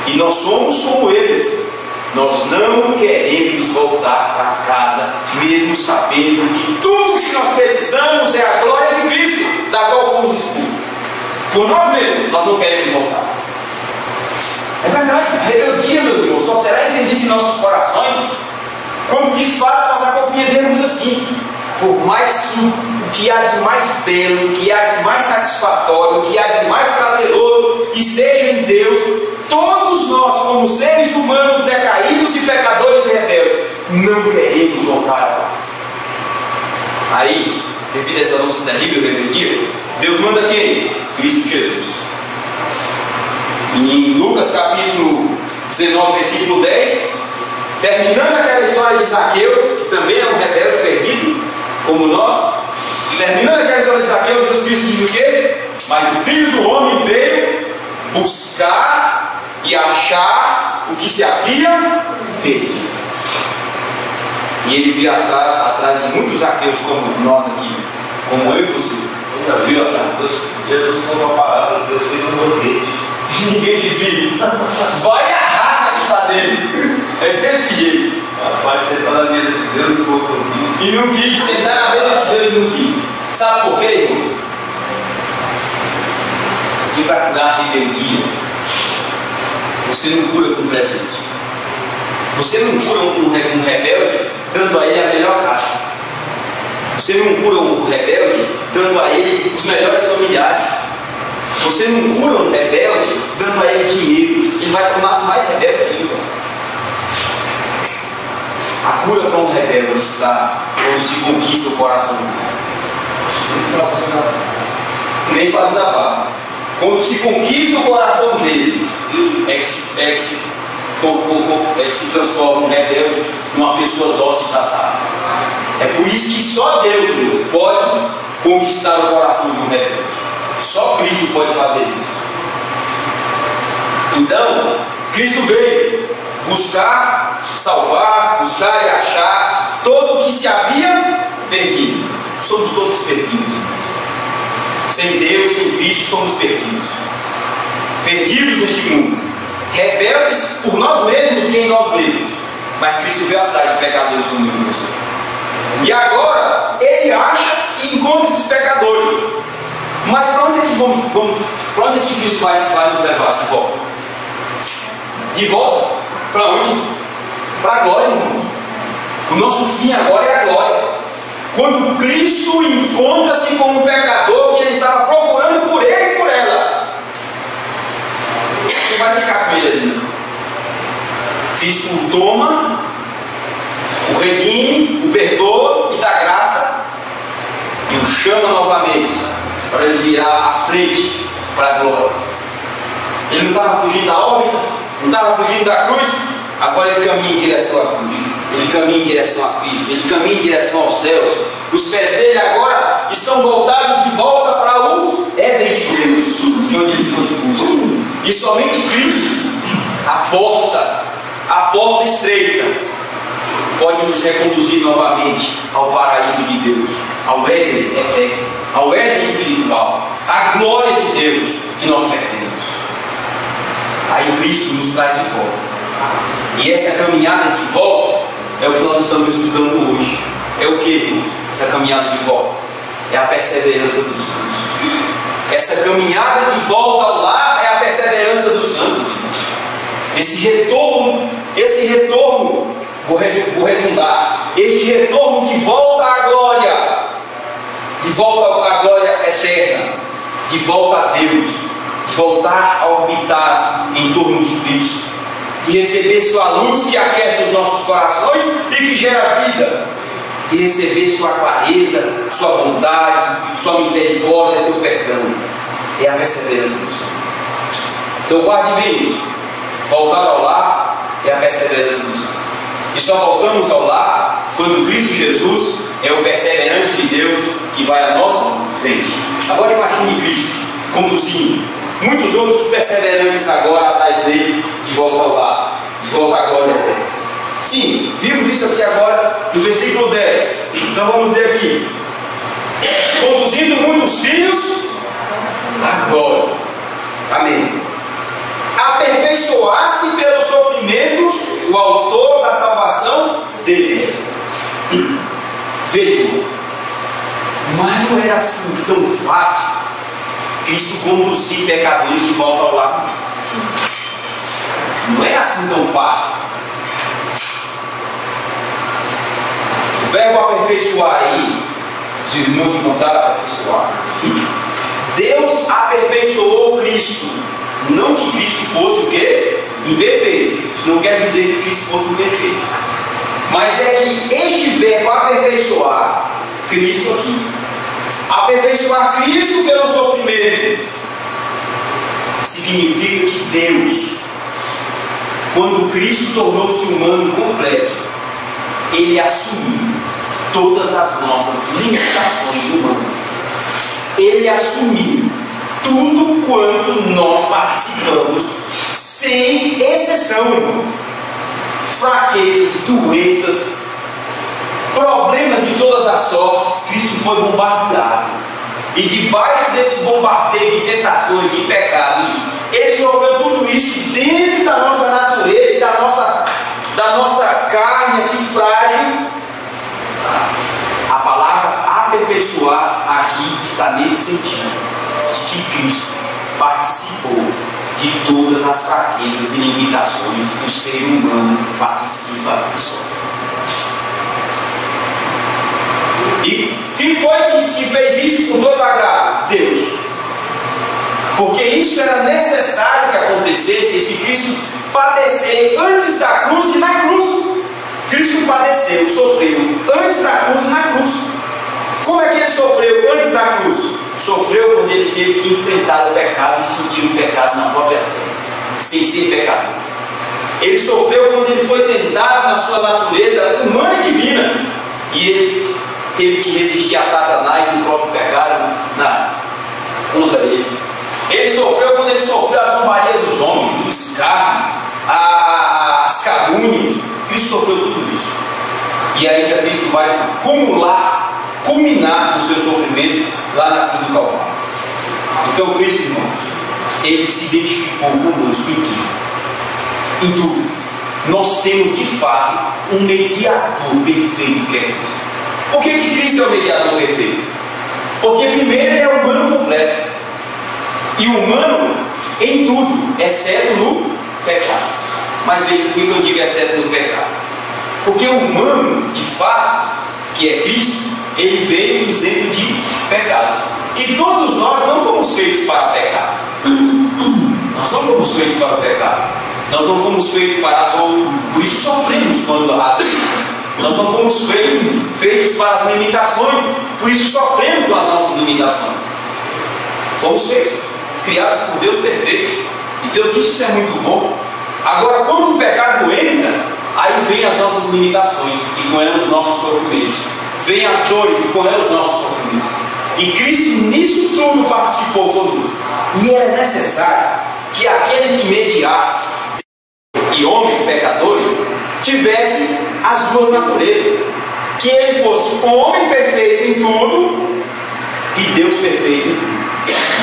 E nós somos como eles. Nós não queremos voltar para casa, mesmo sabendo que tudo que nós precisamos é a glória de Cristo, da qual fomos expulsos. Por nós mesmos, nós não queremos voltar. É verdade, a rebeldia, meus irmãos, só será entendida em nossos corações quando de fato nós a compreendermos assim. Por mais que o que há de mais belo, o que há de mais satisfatório, o que há de mais prazeroso esteja em Deus, todos nós, como seres humanos decaídos e pecadores e rebeldes, não queremos voltar lá. Aí, devido a essa nossa terrível rebeldia, Deus manda quem? Cristo Jesus. Em Lucas capítulo 19, versículo 10, terminando aquela história de Zaqueu, que também era um rebelde perdido, como nós, terminando aquela história de Zaqueu, Jesus Cristo diz o quê? Mas o Filho do Homem veio buscar e achar o que se havia perdido. E ele veio atrás de muitos Zaqueus como nós aqui, como eu e você. Viu? Jesus falou uma palavra, Deus fez um banquete. E ninguém desvia. Vai e arrasta aqui para dentro. É desse jeito. Rapaz, sentar na mesa de Deus e o povo não quis. E não quis, sentar na mesa de Deus e não quis. Sabe por quê, irmão? Porque para curar a rebeldia, você não cura com presente. Você não cura um rebelde dando a ele a melhor caixa. Você não cura um rebelde dando a ele os melhores familiares. Você não cura um rebelde dando a ele dinheiro. Ele vai tornar-se mais rebelde ainda. A cura para um rebelde está quando se conquista o coração dele. Nem fazendo a barba. Quando se conquista o coração dele, é que se transforma um rebelde numa pessoa dócil e tratável. É por isso que só Deus pode conquistar o coração de um rebelde. Só Cristo pode fazer isso. Então, Cristo veio buscar, salvar, buscar e achar todo o que se havia perdido. Somos todos perdidos. Sem Deus, sem Cristo, somos perdidos. Perdidos neste mundo. Rebeldes por nós mesmos e em nós mesmos. Mas Cristo veio atrás de pecadores como eu e você. E agora, Ele acha e encontra esses pecadores. Mas para onde é que para onde é que Cristo vai nos levar de volta? De volta? Para onde? Para a glória, irmãos. O nosso fim agora é a glória. Quando Cristo encontra-se com um pecador que ele estava procurando por ele e por ela, quem vai ficar com ele ali? Cristo o toma, o redime, o perdoa e dá graça e o chama novamente para ele virar à frente para a glória. Ele não estava fugindo da órbita, não estava fugindo da cruz, agora ele caminha em direção à cruz, ele caminha em direção a Cristo, ele caminha em direção aos céus. Os pés dele agora estão voltados de volta para o Éden de Deus, de onde ele foi expulso. E somente Cristo, a porta estreita, pode nos reconduzir novamente ao paraíso de Deus, ao Éden eterno, ao Éden espiritual, à glória de Deus que nós perdemos. Aí Cristo nos traz de volta. E essa caminhada de volta é o que nós estamos estudando hoje. É o que? Essa caminhada de volta é a perseverança dos santos. Essa caminhada de volta ao lar é a perseverança dos santos. Esse retorno, vou redundar, este retorno de volta à glória, de volta à glória eterna, de volta a Deus, de voltar a orbitar em torno de Cristo, e receber sua luz que aquece os nossos corações e que gera vida. e receber sua clareza, sua bondade, sua misericórdia, seu perdão. É a perseverança do Senhor. Então guarde bem isso. Voltar ao lar é a perseverança do Senhor. E só voltamos ao lar quando Cristo Jesus é o perseverante de Deus que vai à nossa frente. Agora imagine Cristo conduzindo muitos outros perseverantes agora atrás dele, de volta ao lar, de volta à glória eterna. Sim, vimos isso aqui agora no versículo 10. Então vamos ler aqui. Conduzindo muitos filhos à glória. Amém. Aperfeiçoar-se pelos sofrimentos o autor da salvação deles. Veja, mas não era assim tão fácil Cristo conduzir pecadores de volta ao lar. Não é assim tão fácil. O verbo aperfeiçoar aí, os irmãos encontraram aperfeiçoar. Deus aperfeiçoou Cristo. Não que Cristo fosse o quê? Imperfeito. Isso não quer dizer que Cristo fosse imperfeito. Mas é que este verbo aperfeiçoar Cristo aqui, aperfeiçoar Cristo pelo sofrimento, significa que Deus, quando Cristo tornou-se humano completo, Ele assumiu todas as nossas limitações humanas. Ele assumiu tudo quanto nós participamos, sem exceção, irmãos. Fraquezas, doenças, problemas de todas as sortes, Cristo foi bombardeado. E debaixo desse bombardeio de tentações, de pecados, Ele sofreu tudo isso dentro da nossa natureza e da nossa carne aqui frágil. A palavra aperfeiçoar aqui está nesse sentido, de que Cristo participou de todas as fraquezas e limitações que o ser humano participa e sofre. E quem foi que fez isso com todo agrado? Deus. Porque isso era necessário que acontecesse, esse Cristo padecer antes da cruz e na cruz. Cristo padeceu, sofreu antes da cruz e na cruz. Como é que ele sofreu antes da cruz? Sofreu quando ele teve que enfrentar o pecado e sentir o pecado na própria terra, sem ser pecador. Ele sofreu quando ele foi tentado na sua natureza humana e divina, e ele teve que resistir a Satanás no próprio pecado contra ele. Ele sofreu quando ele sofreu a zombaria dos homens, o escárnio, as calúnias. Cristo sofreu tudo isso. E ainda Cristo vai culminar no seu sofrimento lá na cruz do Calvário. Então Cristo, irmãos, Ele se identificou conosco em tudo. Em tudo. Nós temos de fato um mediador perfeito que é Cristo. Por que Cristo é o mediador perfeito? Porque primeiro Ele é humano completo. E humano em tudo, exceto no pecado. Mas veja, por que eu digo exceto no pecado? Porque o humano, de fato, que é Cristo, Ele veio isento de pecado. E todos nós não fomos feitos para pecar. Nós não fomos feitos para pecar. Nós não fomos feitos para a dor. Por isso sofremos quando há dor. Nós não fomos feitos para as limitações. Por isso sofremos com as nossas limitações. Fomos feitos, criados por Deus perfeito. E Deus disse que isso é muito bom. Agora, quando o pecado entra, aí vem as nossas limitações, e com elas os nossos sofrimentos. Vem as dores, e com elas os nossos sofrimentos. E Cristo nisso tudo participou conosco. E era necessário que aquele que mediasse, e homens pecadores, tivesse as duas naturezas. Que ele fosse homem perfeito em tudo e Deus perfeito em tudo.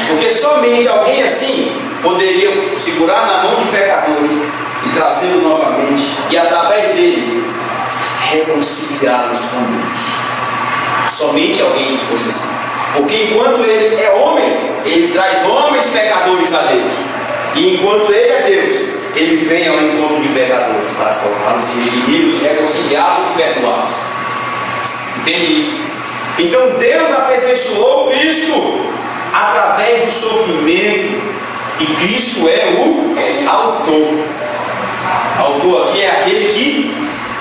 Porque somente alguém assim poderia segurar na mão de pecadores e trazê-los novamente, e através dele reconciliá-los com Deus. Somente alguém que fosse assim. Porque enquanto ele é homem, ele traz homens pecadores a Deus. E enquanto ele é Deus, ele vem ao encontro de pecadores para salvá-los de inimigos, reconciliá-los e perdoá-los. Entende isso? Então Deus aperfeiçoou Cristo através do sofrimento. E Cristo é o autor. Autor aqui é aquele que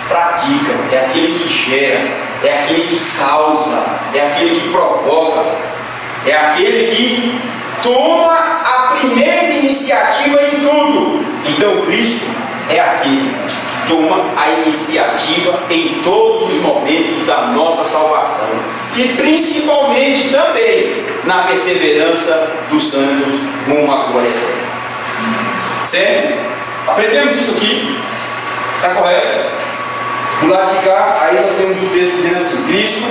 pratica, é aquele que gera. é aquele que causa, é aquele que provoca, é aquele que toma a primeira iniciativa em tudo. Então Cristo é aquele que toma a iniciativa em todos os momentos da nossa salvação e principalmente também na perseverança dos santos rumo à glória eterna. Certo? Aprendemos isso aqui? Está correto? Do lado de cá, aí nós temos o texto dizendo assim: Cristo,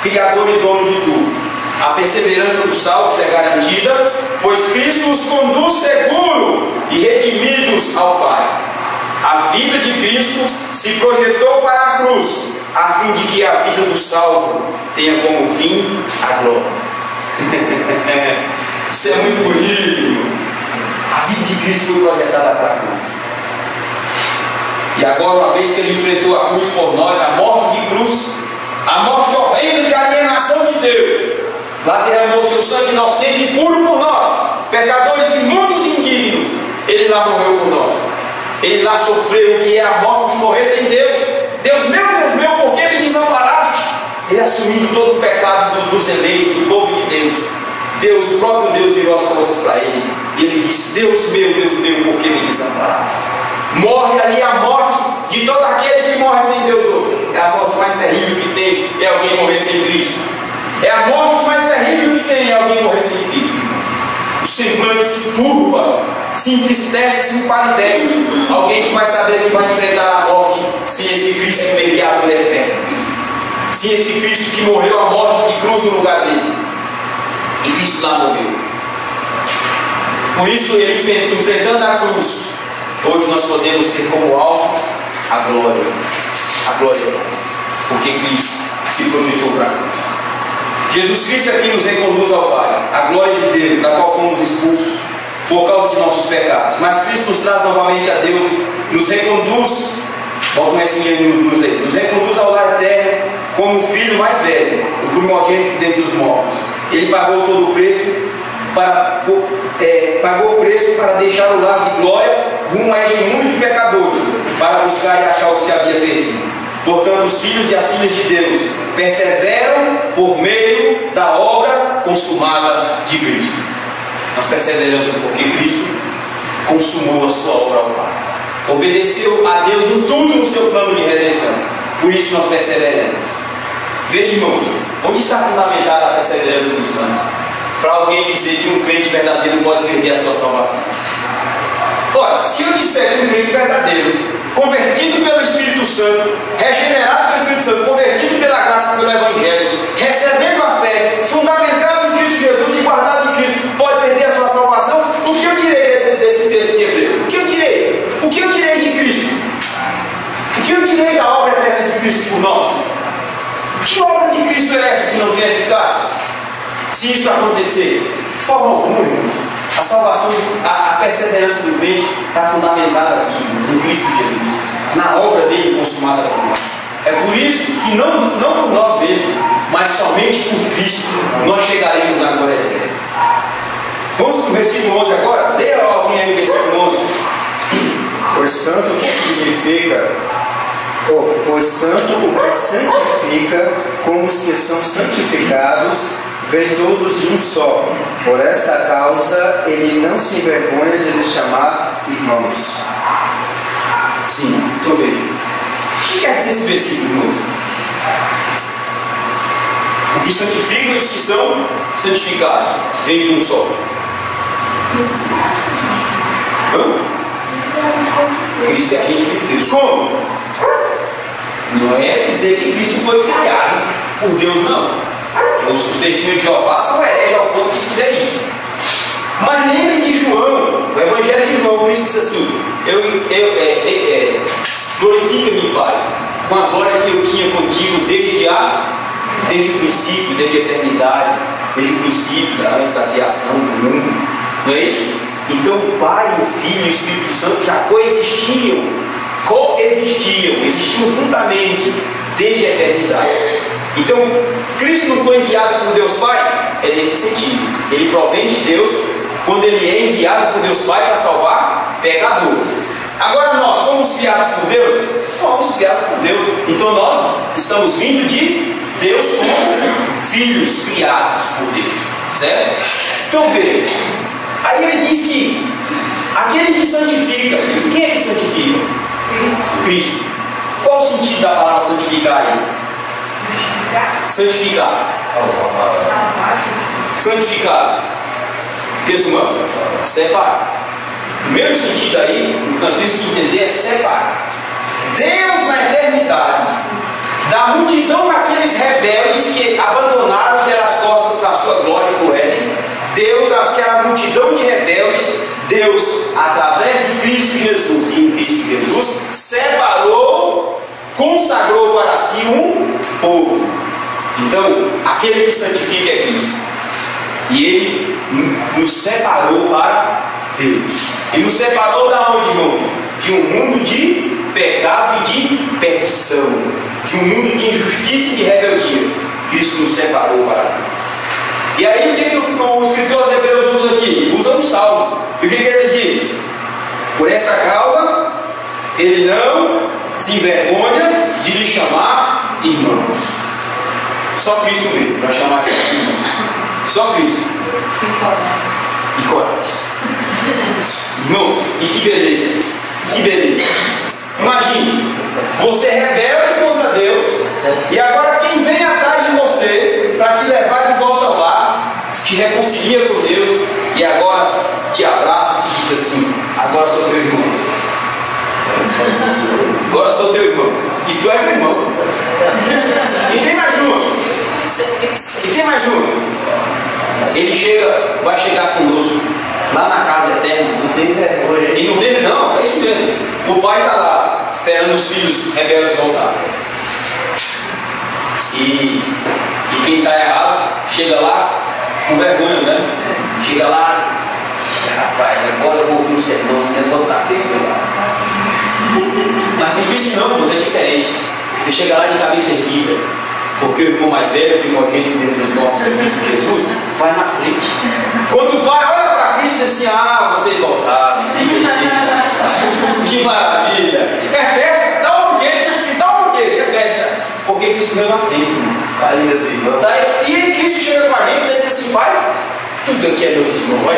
Criador e dono de tudo. A perseverança dos salvos é garantida, pois Cristo os conduz seguro e redimidos ao Pai. A vida de Cristo se projetou para a cruz, a fim de que a vida do salvo tenha como fim a glória. Isso é muito bonito, irmão. A vida de Cristo foi projetada para a cruz. E agora, uma vez que Ele enfrentou a cruz por nós, a morte de cruz, a morte horrenda de alienação de Deus, lá derramou seu sangue inocente e puro por nós, pecadores imundos e indignos. Ele lá morreu por nós. Ele lá sofreu o que é a morte de morrer sem Deus. Deus meu, por que me desamparaste? Ele assumindo todo o pecado dos eleitos, do povo de Deus. Deus, o próprio Deus, virou as costas para ele. E ele disse: Deus meu, por que me desamparaste? Morre ali a morte de todo aquele que morre sem Deus hoje. É a morte mais terrível que tem, é alguém morrer sem Cristo. É a morte mais terrível que tem, é alguém morrer sem Cristo. O semblante se turva, se entristece, se empalidece. Alguém que vai saber que vai enfrentar a morte sem esse Cristo mediador eterno, sem esse Cristo que morreu a morte de cruz no lugar dele. E Cristo lá morreu. Por isso, ele enfrentando a cruz, hoje nós podemos ter como alvo a glória. A glória, porque Cristo se projetou para a cruz. Jesus Cristo é quem nos reconduz ao Pai, a glória de Deus, da qual fomos expulsos por causa de nossos pecados. Mas Cristo nos traz novamente a Deus, nos reconduz, bota um S aí, nos reconduz ao lar eterno como o filho mais velho, o primogênito dentre os mortos. Ele pagou todo o preço pagou o preço para deixar o lar de glória rumo a este mundo de pecadores, para buscar e achar o que se havia perdido. Portanto, os filhos e as filhas de Deus perseveram por meio da obra consumada de Cristo. Nós perseveramos porque Cristo consumou a sua obra ao Pai. Obedeceu a Deus em tudo no seu plano de redenção. Por isso nós perseveramos. Veja, irmãos, onde está fundamentada a perseverança dos santos? Para alguém dizer que um crente verdadeiro pode perder a sua salvação. Ora, se eu disser que um crente verdadeiro, convertido pelo Espírito Santo, regenerado pelo Espírito Santo, convertido pela graça, pelo Evangelho, recebendo a fé, fundamentado em Cristo Jesus e guardado em Cristo, pode perder a sua salvação, o que eu direi desse texto de Hebreus? O que eu direi? O que eu direi de Cristo? O que eu direi da obra eterna de Cristo por nós? Que obra de Cristo é essa que não tem eficácia? Se isso acontecer, de forma alguma, irmãos, a salvação, a perseverança do crente está fundamentada aqui, em Cristo Jesus, na obra dele consumada por nós. É por isso que não por nós mesmos, mas somente por Cristo nós chegaremos na glória eterna. Vamos para o versículo 11 agora? Leia alguém aí o versículo 11. Pois tanto o que santifica como os que são santificados vem todos de um só. Por esta causa ele não se envergonha de lhes chamar irmãos. Sim, estou vendo. O que quer dizer esse versículo, irmãos? O que santifica e os que são santificados vem de um só. Cristo é agente de Deus. Como? Não é dizer que Cristo foi criado por Deus, não. Os testemunhos de Jeová são hereges ao ponto de dizer isso. Mas lembrem de João, o Evangelho de João, Cristo diz assim: glorifica-me, Pai, com a glória que eu tinha contigo desde o princípio, desde a eternidade, desde o princípio, antes da criação do mundo. Não é isso? Então o Pai, o Filho e o Espírito Santo já coexistiam juntamente desde a eternidade. Então, Cristo não foi enviado por Deus Pai? É nesse sentido. Ele provém de Deus quando ele é enviado por Deus Pai para salvar pecadores. Agora nós fomos criados por Deus? Fomos criados por Deus. Então nós estamos vindo de Deus como filhos criados por Deus. Certo? Então veja. Aí ele diz que aquele que santifica, quem é que santifica? Cristo. Qual o sentido da palavra santificar aí? Santificar. Santificar. Texto humano. Separar. O primeiro sentido aí, o que nós temos que entender é separar. Deus na eternidade, da multidão daqueles rebeldes que abandonaram pelas costas para a sua glória para o Éden, Deus, daquela multidão de rebeldes, Deus, através de Cristo Jesus e em Cristo Jesus, separou, consagrou para si um povo. Então, aquele que santifica é Cristo. E Ele nos separou para Deus. E nos separou da onde, irmãos? De um mundo de pecado e de perdição. De um mundo de injustiça e de rebeldia. Cristo nos separou para Deus. E aí, o que o escritor aos Hebreus usa aqui? Usa um salmo. E o que ele diz? Por essa causa, ele não se envergonha de lhe chamar irmãos. Só Cristo mesmo, para chamar aqui irmão. Só Cristo. E coragem. Irmãos, e que beleza. Que beleza. Imagine, você é rebelde contra Deus, e agora quem vem atrás de você para te levar de volta ao lar, te reconcilia com Deus, e agora te abraça e te diz assim: agora sou teu irmão. Agora sou teu irmão. E tu é meu irmão. E tem mais um. E tem mais um. Ele vai chegar conosco lá na casa eterna. Não tem vergonha. E não teve, não, é isso mesmo. O pai está lá, esperando os filhos rebeldes voltar. E quem está errado, chega lá com vergonha, né? Chega lá, rapaz, agora eu vou ouvir um sermão, o negócio está feio lá. Mas com Cristo não, mas é diferente. Você chega lá de cabeça erguida, porque o irmão mais velho, o primogênito dentro dos mortos de Cristo Jesus, vai na frente. Quando o pai olha para Cristo e diz assim: ah, vocês voltaram, que maravilha, é festa, dá um buquete, é festa, porque Cristo veio na frente, irmão. Aí, meus irmãos. E aí Cristo chega com a gente e diz assim: pai, tudo aqui é meus irmãos, vai,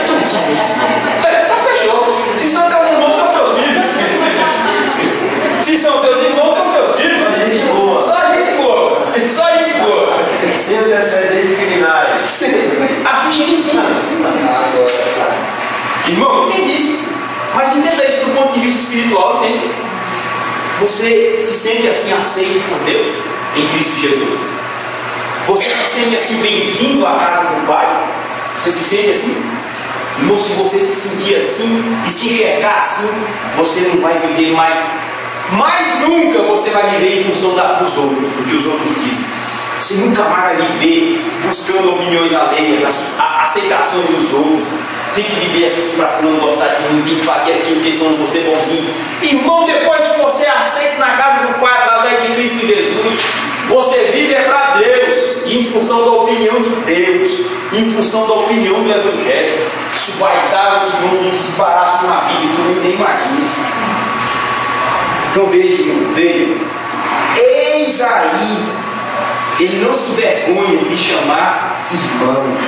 tudo são meus irmãos. Então fechou, se são teus irmãos, são meus filhos. Se são seus irmãos, são meus filhos. Só gente boa. Só gente boa. Só gente boa. Sem descendentes criminais. A ficha limpinha. Irmão, entende isso. Mas entenda isso do ponto de vista espiritual, entende? Você se sente assim aceito por Deus em Cristo Jesus? Você se sente assim bem-vindo à casa do Pai? Você se sente assim? Irmão, se você se sentir assim e se enxergar assim, você não vai viver mais nunca você vai viver em função dos outros, do que os outros dizem. Você nunca mais vai viver buscando opiniões alheias, aceitações dos outros. Tem que viver assim para fulano gostar de mim, tem que fazer aquilo porque senão eu vou ser bonzinho. Irmão, depois que você aceita na casa do Pai através de Cristo Jesus, você vive é para Deus, em função da opinião de Deus, em função da opinião do Evangelho. Isso vai dar aos irmãos que se parassem na vida e tu nem imagina. Então veja, eis aí, ele não se envergonha de chamar irmãos.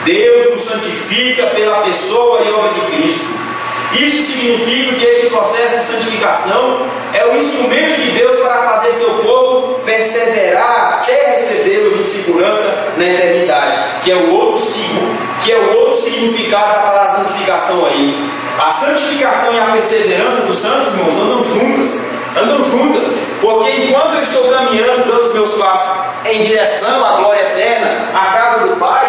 Deus nos santifica pela pessoa e obra de Cristo. Isso significa que este processo de santificação é o instrumento de Deus para fazer seu povo perseverar até recebê-los em segurança na eternidade, que é o outro significado da palavra santificação aí. A santificação e a perseverança dos santos, irmãos, andam juntas, porque enquanto eu estou caminhando, dando os meus passos em direção à glória eterna, à casa do Pai,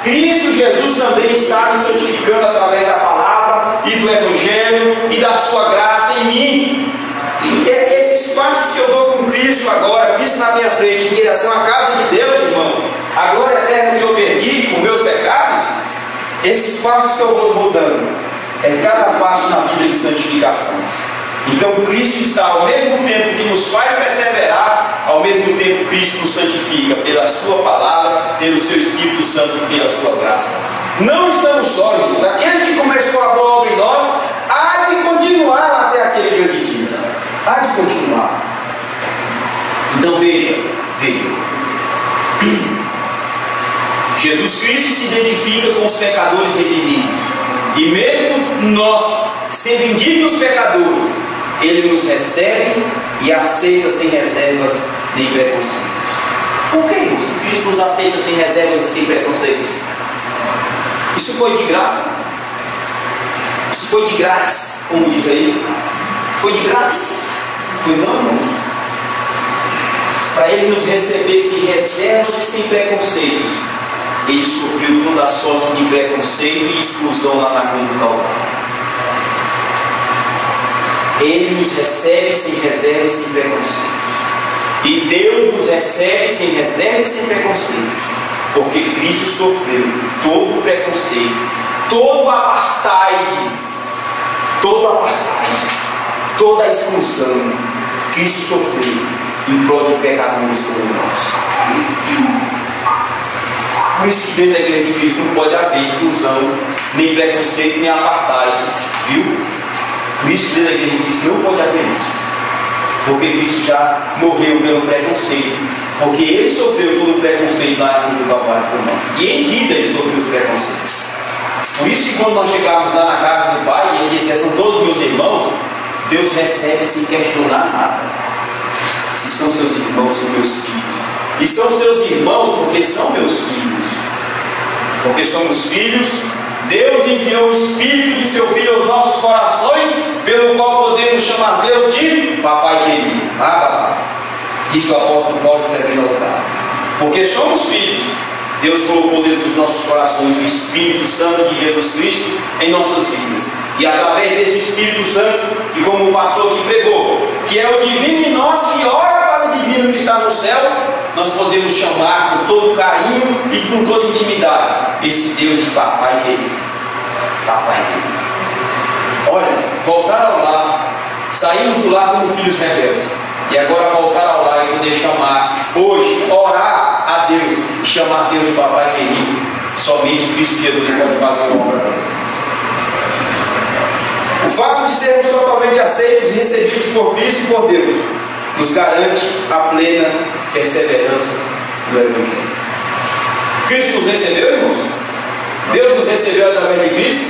Cristo Jesus também está me santificando através da palavra e do Evangelho e da sua graça em mim. E esses passos que eu dou com Cristo agora, Cristo na minha frente, em direção à casa de Deus, irmãos, a glória eterna que eu perdi com meus pecados, esses passos que eu vou dando, é cada passo na vida de santificação. Então Cristo está, ao mesmo tempo que nos faz perseverar, ao mesmo tempo Cristo nos santifica pela sua palavra, pelo seu Espírito Santo e pela sua graça. Não estamos só, irmãos. Aquele que começou a boa obra em nós há de continuar Então veja. Jesus Cristo se identifica com os pecadores redimidos. E mesmo nós, sendo indignos pecadores, Ele nos recebe e aceita sem reservas nem preconceitos. Por que, irmãos, que Cristo nos aceita sem reservas e sem preconceitos? Isso foi de graça? Isso foi de grátis, como diz aí? Foi de grátis? Foi não, irmãos? Para Ele nos receber sem reservas e sem preconceitos, Ele sofreu toda a sorte de preconceito e exclusão lá na cruz do Calvário. Ele nos recebe sem reservas e sem preconceitos. E Deus nos recebe sem reservas e sem preconceitos, porque Cristo sofreu todo o preconceito, todo o apartheid, toda a exclusão. Cristo sofreu em prol de pecadores como nós. Por isso que dentro da igreja de Cristo não pode haver exclusão, nem preconceito, nem apartheid, viu? Por isso que dentro da igreja de Cristo não pode haver isso. Porque Cristo já morreu pelo preconceito. Porque Ele sofreu todo o preconceito na cruz do Calvário por nós. E em vida Ele sofreu os preconceitos. Por isso que quando nós chegamos lá na casa do Pai, e Ele disse: são todos meus irmãos, Deus recebe sem questionar nada. Se são seus irmãos, são meus filhos. E são seus irmãos porque são meus filhos. Porque somos filhos. Deus enviou o Espírito de seu Filho aos nossos corações, pelo qual podemos chamar Deus de Papai querido. Papai. Diz o apóstolo Paulo escrevendo aos Gálatas. Porque somos filhos, Deus colocou dentro dos nossos corações o Espírito Santo de Jesus Cristo em nossas vidas. E através desse Espírito Santo, e como o pastor aqui pregou, que é o divino em nós que ora para o divino que está no céu, nós podemos chamar com todo carinho e com toda intimidade esse Deus de Papai querido. Papai querido. Olha, voltar ao lar, saímos do lar como filhos rebeldes, e agora voltar ao lar e poder chamar hoje, orar a Deus e chamar Deus de Papai querido. Somente Cristo Jesus pode fazer uma obra dessa. O fato de sermos totalmente aceitos e recebidos por Cristo e por Deus nos garante a plena perseverança do Evangelho. Cristo nos recebeu, irmãos? Deus nos recebeu através de Cristo?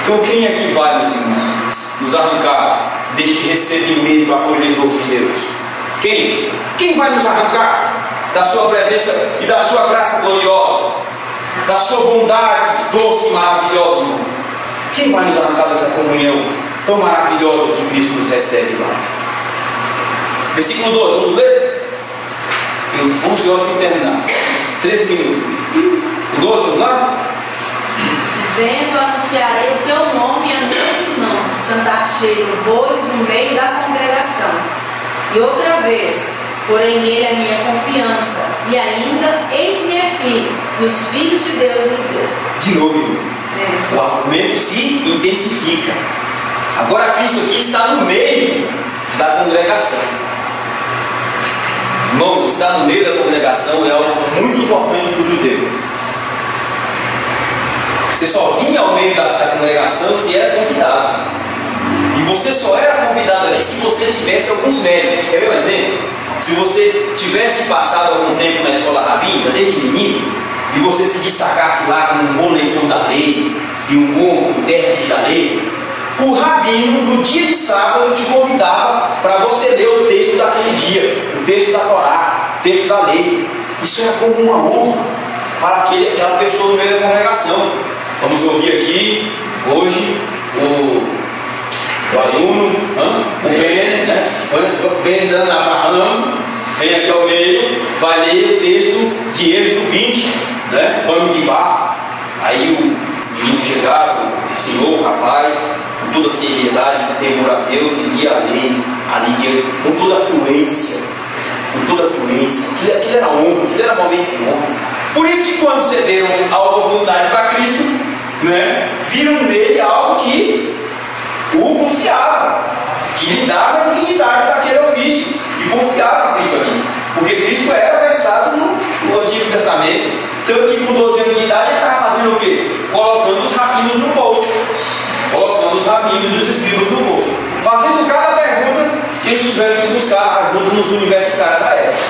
Então quem aqui vai, meus irmãos, nos arrancar deste recebimento acolhedor de Deus? Quem? Quem vai nos arrancar da sua presença e da sua graça gloriosa, da sua bondade doce e maravilhosa, irmão? Quem vai nos arrancar dessa comunhão tão maravilhosa que Cristo nos recebe lá? Versículo 12, vamos ler? Eu 11 horas para terminar. 13 minutos. O 12, vamos lá? Dizendo: anunciarei o teu nome a meus irmãos, cantar-te louvores no meio da congregação. E outra vez, porém nele a minha confiança, e ainda eis-me aqui, e os filhos de Deus me deu. De novo, irmãos. O argumento se intensifica. Agora Cristo aqui está no meio da congregação. Irmãos, estar no meio da congregação é algo muito importante para o judeu. Você só vinha ao meio da congregação se era convidado. E você só era convidado ali se você tivesse alguns méritos. Quer ver um exemplo? Se você tivesse passado algum tempo na escola rabínica, desde menino, e você se destacasse lá como um bom leitor da lei e um bom intérprete da lei, o rabino, no dia de sábado, te convidava para você ler o texto daquele dia, o texto da Torá, o texto da lei. Isso era como uma honra para aquela pessoa no meio da congregação. Vamos ouvir aqui hoje o aluno, o Ben, né? Ben Dan Avraham, vem aqui ao meio, vai ler o texto de Êxodo 20, né? Pano de barro. Aí o menino chegava, o senhor, o rapaz, com toda a seriedade, com temor a Deus, e lia a lei, ali, com toda a fluência. Aquilo era honra, aquilo era momento de honra. Por isso que quando cederam a oportunidade para Cristo, né, viram nele algo que o confiava, que lhe dava dignidade para aquele ofício, e confiava em Cristo aqui. Porque Cristo era versado no Antigo Testamento, tanto que com 12 anos de idade ele estava fazendo o quê? Colocando os rabinos no bolso, colocando os rabinos e os escribas no bolso, fazendo cada pergunta que eles tiveram que buscar ajuda nos universitários da época.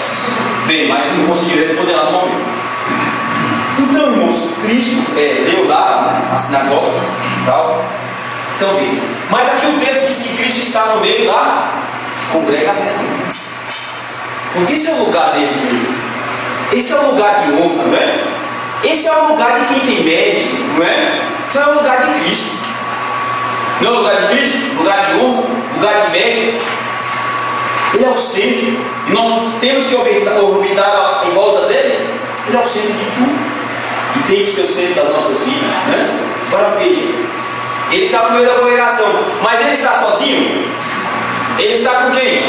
Bem, mas não conseguiram responder lá no momento. Então, irmãos, Cristo leu lá, né, na sinagoga e tal. Então, veja. Mas aqui o texto diz que Cristo está no meio da congregação. Porque esse é o lugar dele mesmo. Esse é o lugar de honra, não é? Esse é o lugar de quem tem mérito, não é? Então é o lugar de Cristo. Não é o lugar de Cristo? Lugar de honra, lugar de mérito. Ele é o centro. E nós temos que orbitar em volta dele. Ele é o centro de tudo. E tem que ser o centro das nossas vidas, né? Agora veja. Ele está no meio da congregação. Mas ele está sozinho? Ele está com quem?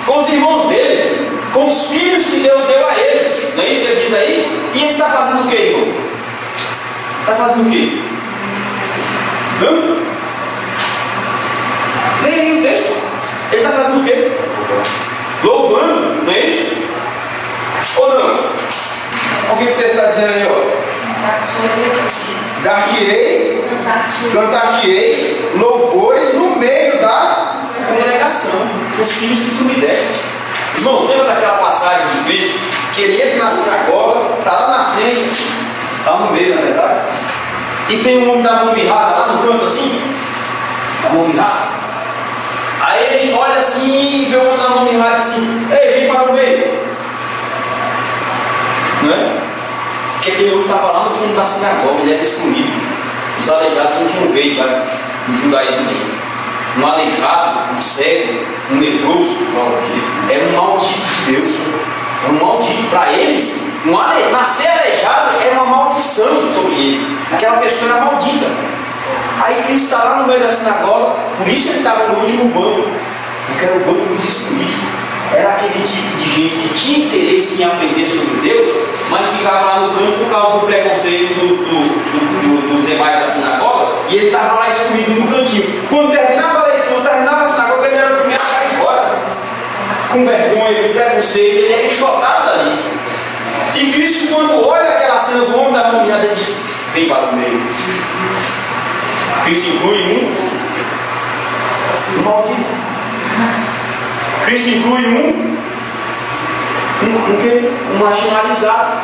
Com os irmãos dele. Com os filhos que Deus deu a ele. Não é isso que ele diz aí? E ele está fazendo o quê, irmão? Está fazendo o quê? Hã? Leia aí o texto. Ele está fazendo o quê? Louvando, não é isso? Ou não? O que o texto está dizendo aí, ó? Cantar-te-ei louvores no meio da congregação, os filhos que tu me deste. Irmão, lembra daquela passagem de Cristo que ele entra na sinagoga, está lá na frente, está no meio, na verdade, e tem um homem da mão mirrada lá no canto assim, da mão mirrada. Aí ele olha assim e vê o homem da mão mirrada assim: ei, vem para o meio. Não é? Porque aquele homem estava lá no fundo da sinagoga, ele era excluído. Os aleijados não tinham vez lá no judaísmo. Um aleijado, um cego, um leproso, era um maldito de Deus. Era um maldito. Para eles, nascer aleijado era uma maldição sobre eles. Aquela pessoa era maldita. Aí Cristo está lá no meio da sinagoga, por isso ele estava no último banco, porque era o banco dos excluídos. Era aquele tipo de gente que tinha interesse em aprender sobre Deus, mas ficava lá no canto por causa do preconceito dos demais da sinagoga, e ele estava lá excluído no cantinho. Quando terminava a leitura, terminava a sinagoga, ele era o primeiro a cair fora. Com vergonha, com preconceito, ele era enxotado dali. E Cristo, quando olha aquela cena do homem da mão mirrada, ele diz: vem para o meio. Cristo inclui um maldito. Cristo inclui um marginalizado.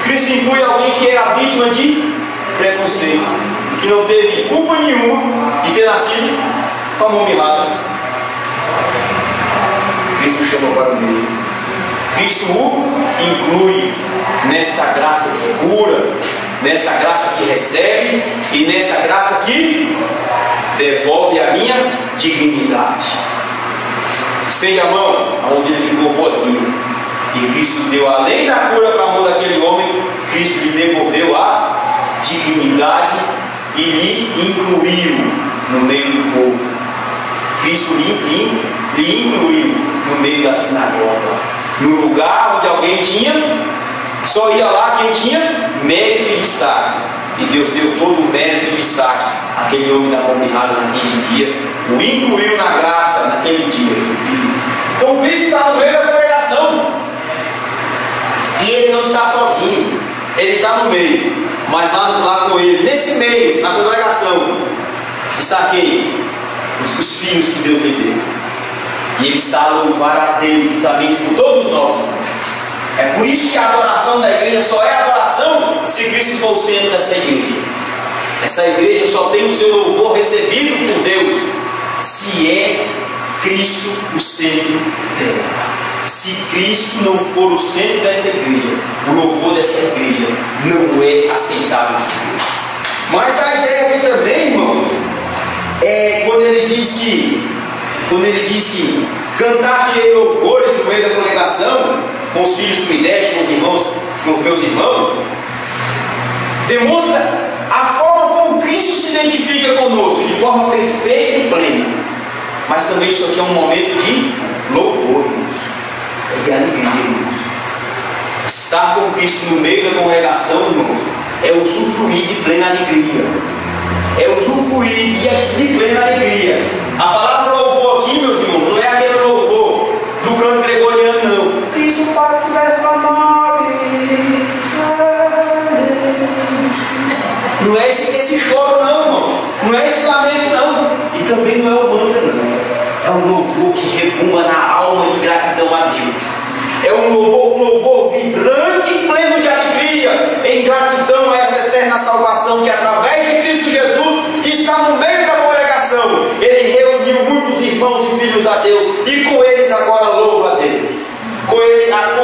Cristo inclui alguém que era vítima de preconceito, que não teve culpa nenhuma de ter nascido com a mão mirrada. Cristo chama para o meio. Cristo o inclui nesta graça que cura, nessa graça que recebe e nessa graça que devolve a minha dignidade. Estende a mão aonde ele ficou boazinho. E Cristo deu, além da cura para a mão daquele homem, Cristo lhe devolveu a dignidade e lhe incluiu no meio do povo. Cristo lhe incluiu no meio da sinagoga, no lugar onde alguém só ia lá quem tinha mérito e destaque. E Deus deu todo o mérito e destaque àquele homem da mão mirrada naquele dia, o incluiu na graça naquele dia. Então Cristo está no meio da congregação. E ele não está sozinho, ele está no meio. Mas lá com ele, nesse meio, na congregação, está quem? Os filhos que Deus lhe deu. E ele está a louvar a Deus juntamente com todos nós. É por isso que a adoração da igreja só é adoração se Cristo for o centro dessa igreja. Essa igreja só tem o seu louvor recebido por Deus se é Cristo o centro dela. Se Cristo não for o centro desta igreja, o louvor desta igreja não é aceitável. Mas a ideia aqui também, irmãos, é quando ele diz que cantar-te louvores no meio da congregação, com os filhos que me deste, com os irmãos, com os meus irmãos, demonstra a forma como Cristo se identifica conosco, de forma perfeita e plena. Mas também isso aqui é um momento de louvor, irmãos, é de alegria, irmãos. Estar com Cristo no meio da congregação, irmãos, é usufruir de plena alegria. É usufruir de plena alegria. A palavra louvor aqui, meus irmãos, não é aquele louvor do canto gregoriano, não. Cristo fala que tivesse uma nome. Não é esse choro, não, irmão. Não é esse lamento, não. E também não é o mantra, não. um louvor que rebumba na alma de gratidão a Deus. É um louvor vibrante e pleno de alegria, em gratidão a essa eterna salvação que, através de Cristo Jesus, que está no meio da congregação, Ele reuniu muitos irmãos e filhos a Deus, e com eles agora louva a Deus. Com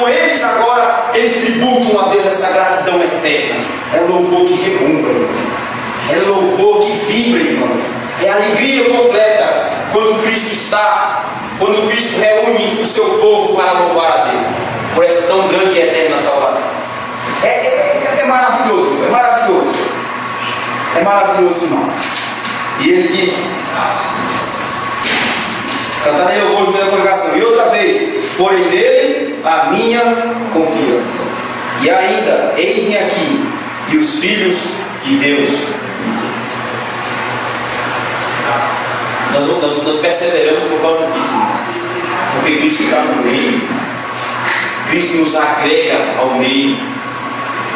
eles agora, eles tributam a Deus essa gratidão eterna. É louvor que rebumba, é louvor que vibra, irmãos. É alegria completa quando Cristo reúne o seu povo para louvar a Deus por essa tão grande e eterna salvação. É maravilhoso, é maravilhoso. É maravilhoso demais. E ele diz: cantarei louvor no meio da congregação. E outra vez, porém nele a minha confiança. E ainda, eis-me aqui, e os filhos de Deus. Nós perseveramos por causa disso, porque Cristo está no meio, Cristo nos agrega ao meio,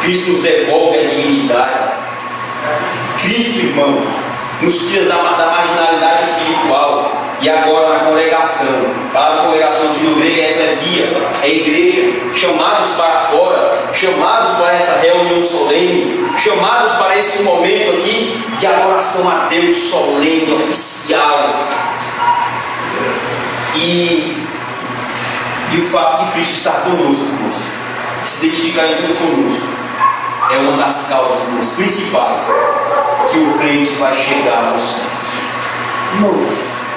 Cristo nos devolve a dignidade. Cristo, irmãos, nos dias da marginalidade espiritual e agora na congregação. A palavra congregação aqui no grego é eclesia, é igreja, chamados para fora, chamados para esta reunião solene, chamados para esse momento aqui de adoração a Deus solene, oficial. E o fato de Cristo estar conosco, irmãos, se identificar em tudo conosco, é uma das causas, irmãos, principais que o crente vai chegar aos céus. Irmãos,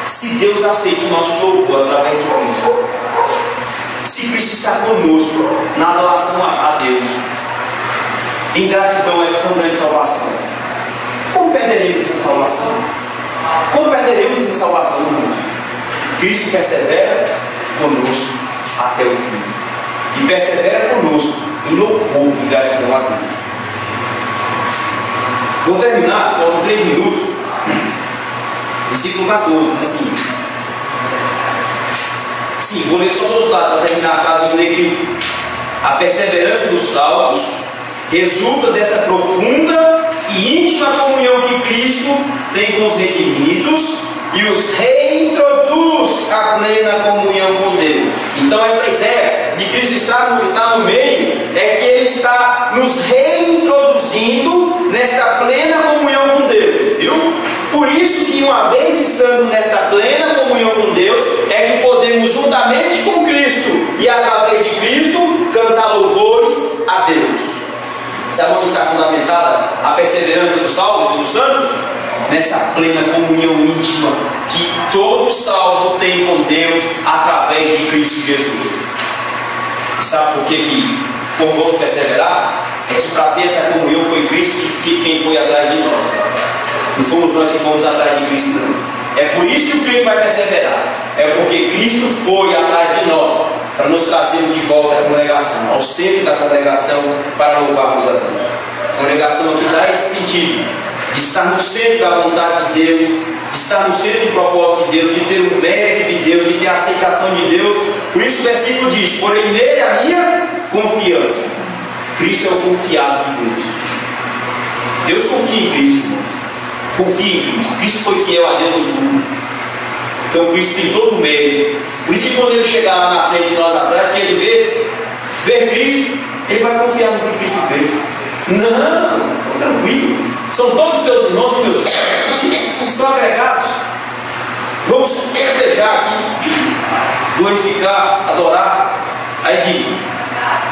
se Deus aceita o nosso louvor através de Cristo, se Cristo está conosco na adoração a Deus, em gratidão a essa tão grande salvação, como perderemos essa salvação? Como perderemos essa salvação no mundo? Cristo persevera conosco até o fim, e persevera conosco em louvor de gratidão a Deus. Vou terminar, faltam 3 minutos. Versículo 14 diz assim. Sim, vou ler só do outro lado para terminar a frase em negrito. A perseverança dos salvos resulta dessa profunda e íntima comunhão que Cristo tem com os redimidos e os reintroduz à plena comunhão com Deus. Então essa ideia de Cristo estar no meio é que Ele está nos reintroduzindo nesta plena comunhão com Deus, viu? Por isso que uma vez estando nesta plena comunhão com Deus, é que podemos juntamente com Cristo e através de Cristo cantar louvores a Deus. Sabe onde está fundamentada a perseverança dos salvos e dos santos? Nessa plena comunhão íntima que todo salvo tem com Deus através de Cristo Jesus. E sabe por que como vamos perseverar? É que para ter essa comunhão foi Cristo quem foi atrás de nós. Não fomos nós que fomos atrás de Cristo, não. É por isso que o crente vai perseverar. É porque Cristo foi atrás de nós para nos trazer de volta à congregação, ao centro da congregação, para louvarmos a Deus. A congregação aqui dá esse sentido de estar no centro da vontade de Deus, de estar no centro do propósito de Deus, de ter o mérito de Deus, de ter a aceitação de Deus. Por isso o versículo diz: porém nele a minha confiança. Cristo é o confiado de Deus. Deus confia em Cristo, irmãos. Confia em Cristo. Cristo foi fiel a Deus em tudo. Então Cristo tem todo o mérito. Por isso que quando Ele chegar lá na frente de nós atrás, que Ele ver Cristo, Ele vai confiar no que Cristo fez. Não, tranquilo. São todos teus irmãos e meus filhos, estão agregados. Vamos festejar aqui, glorificar, adorar. Aí diz,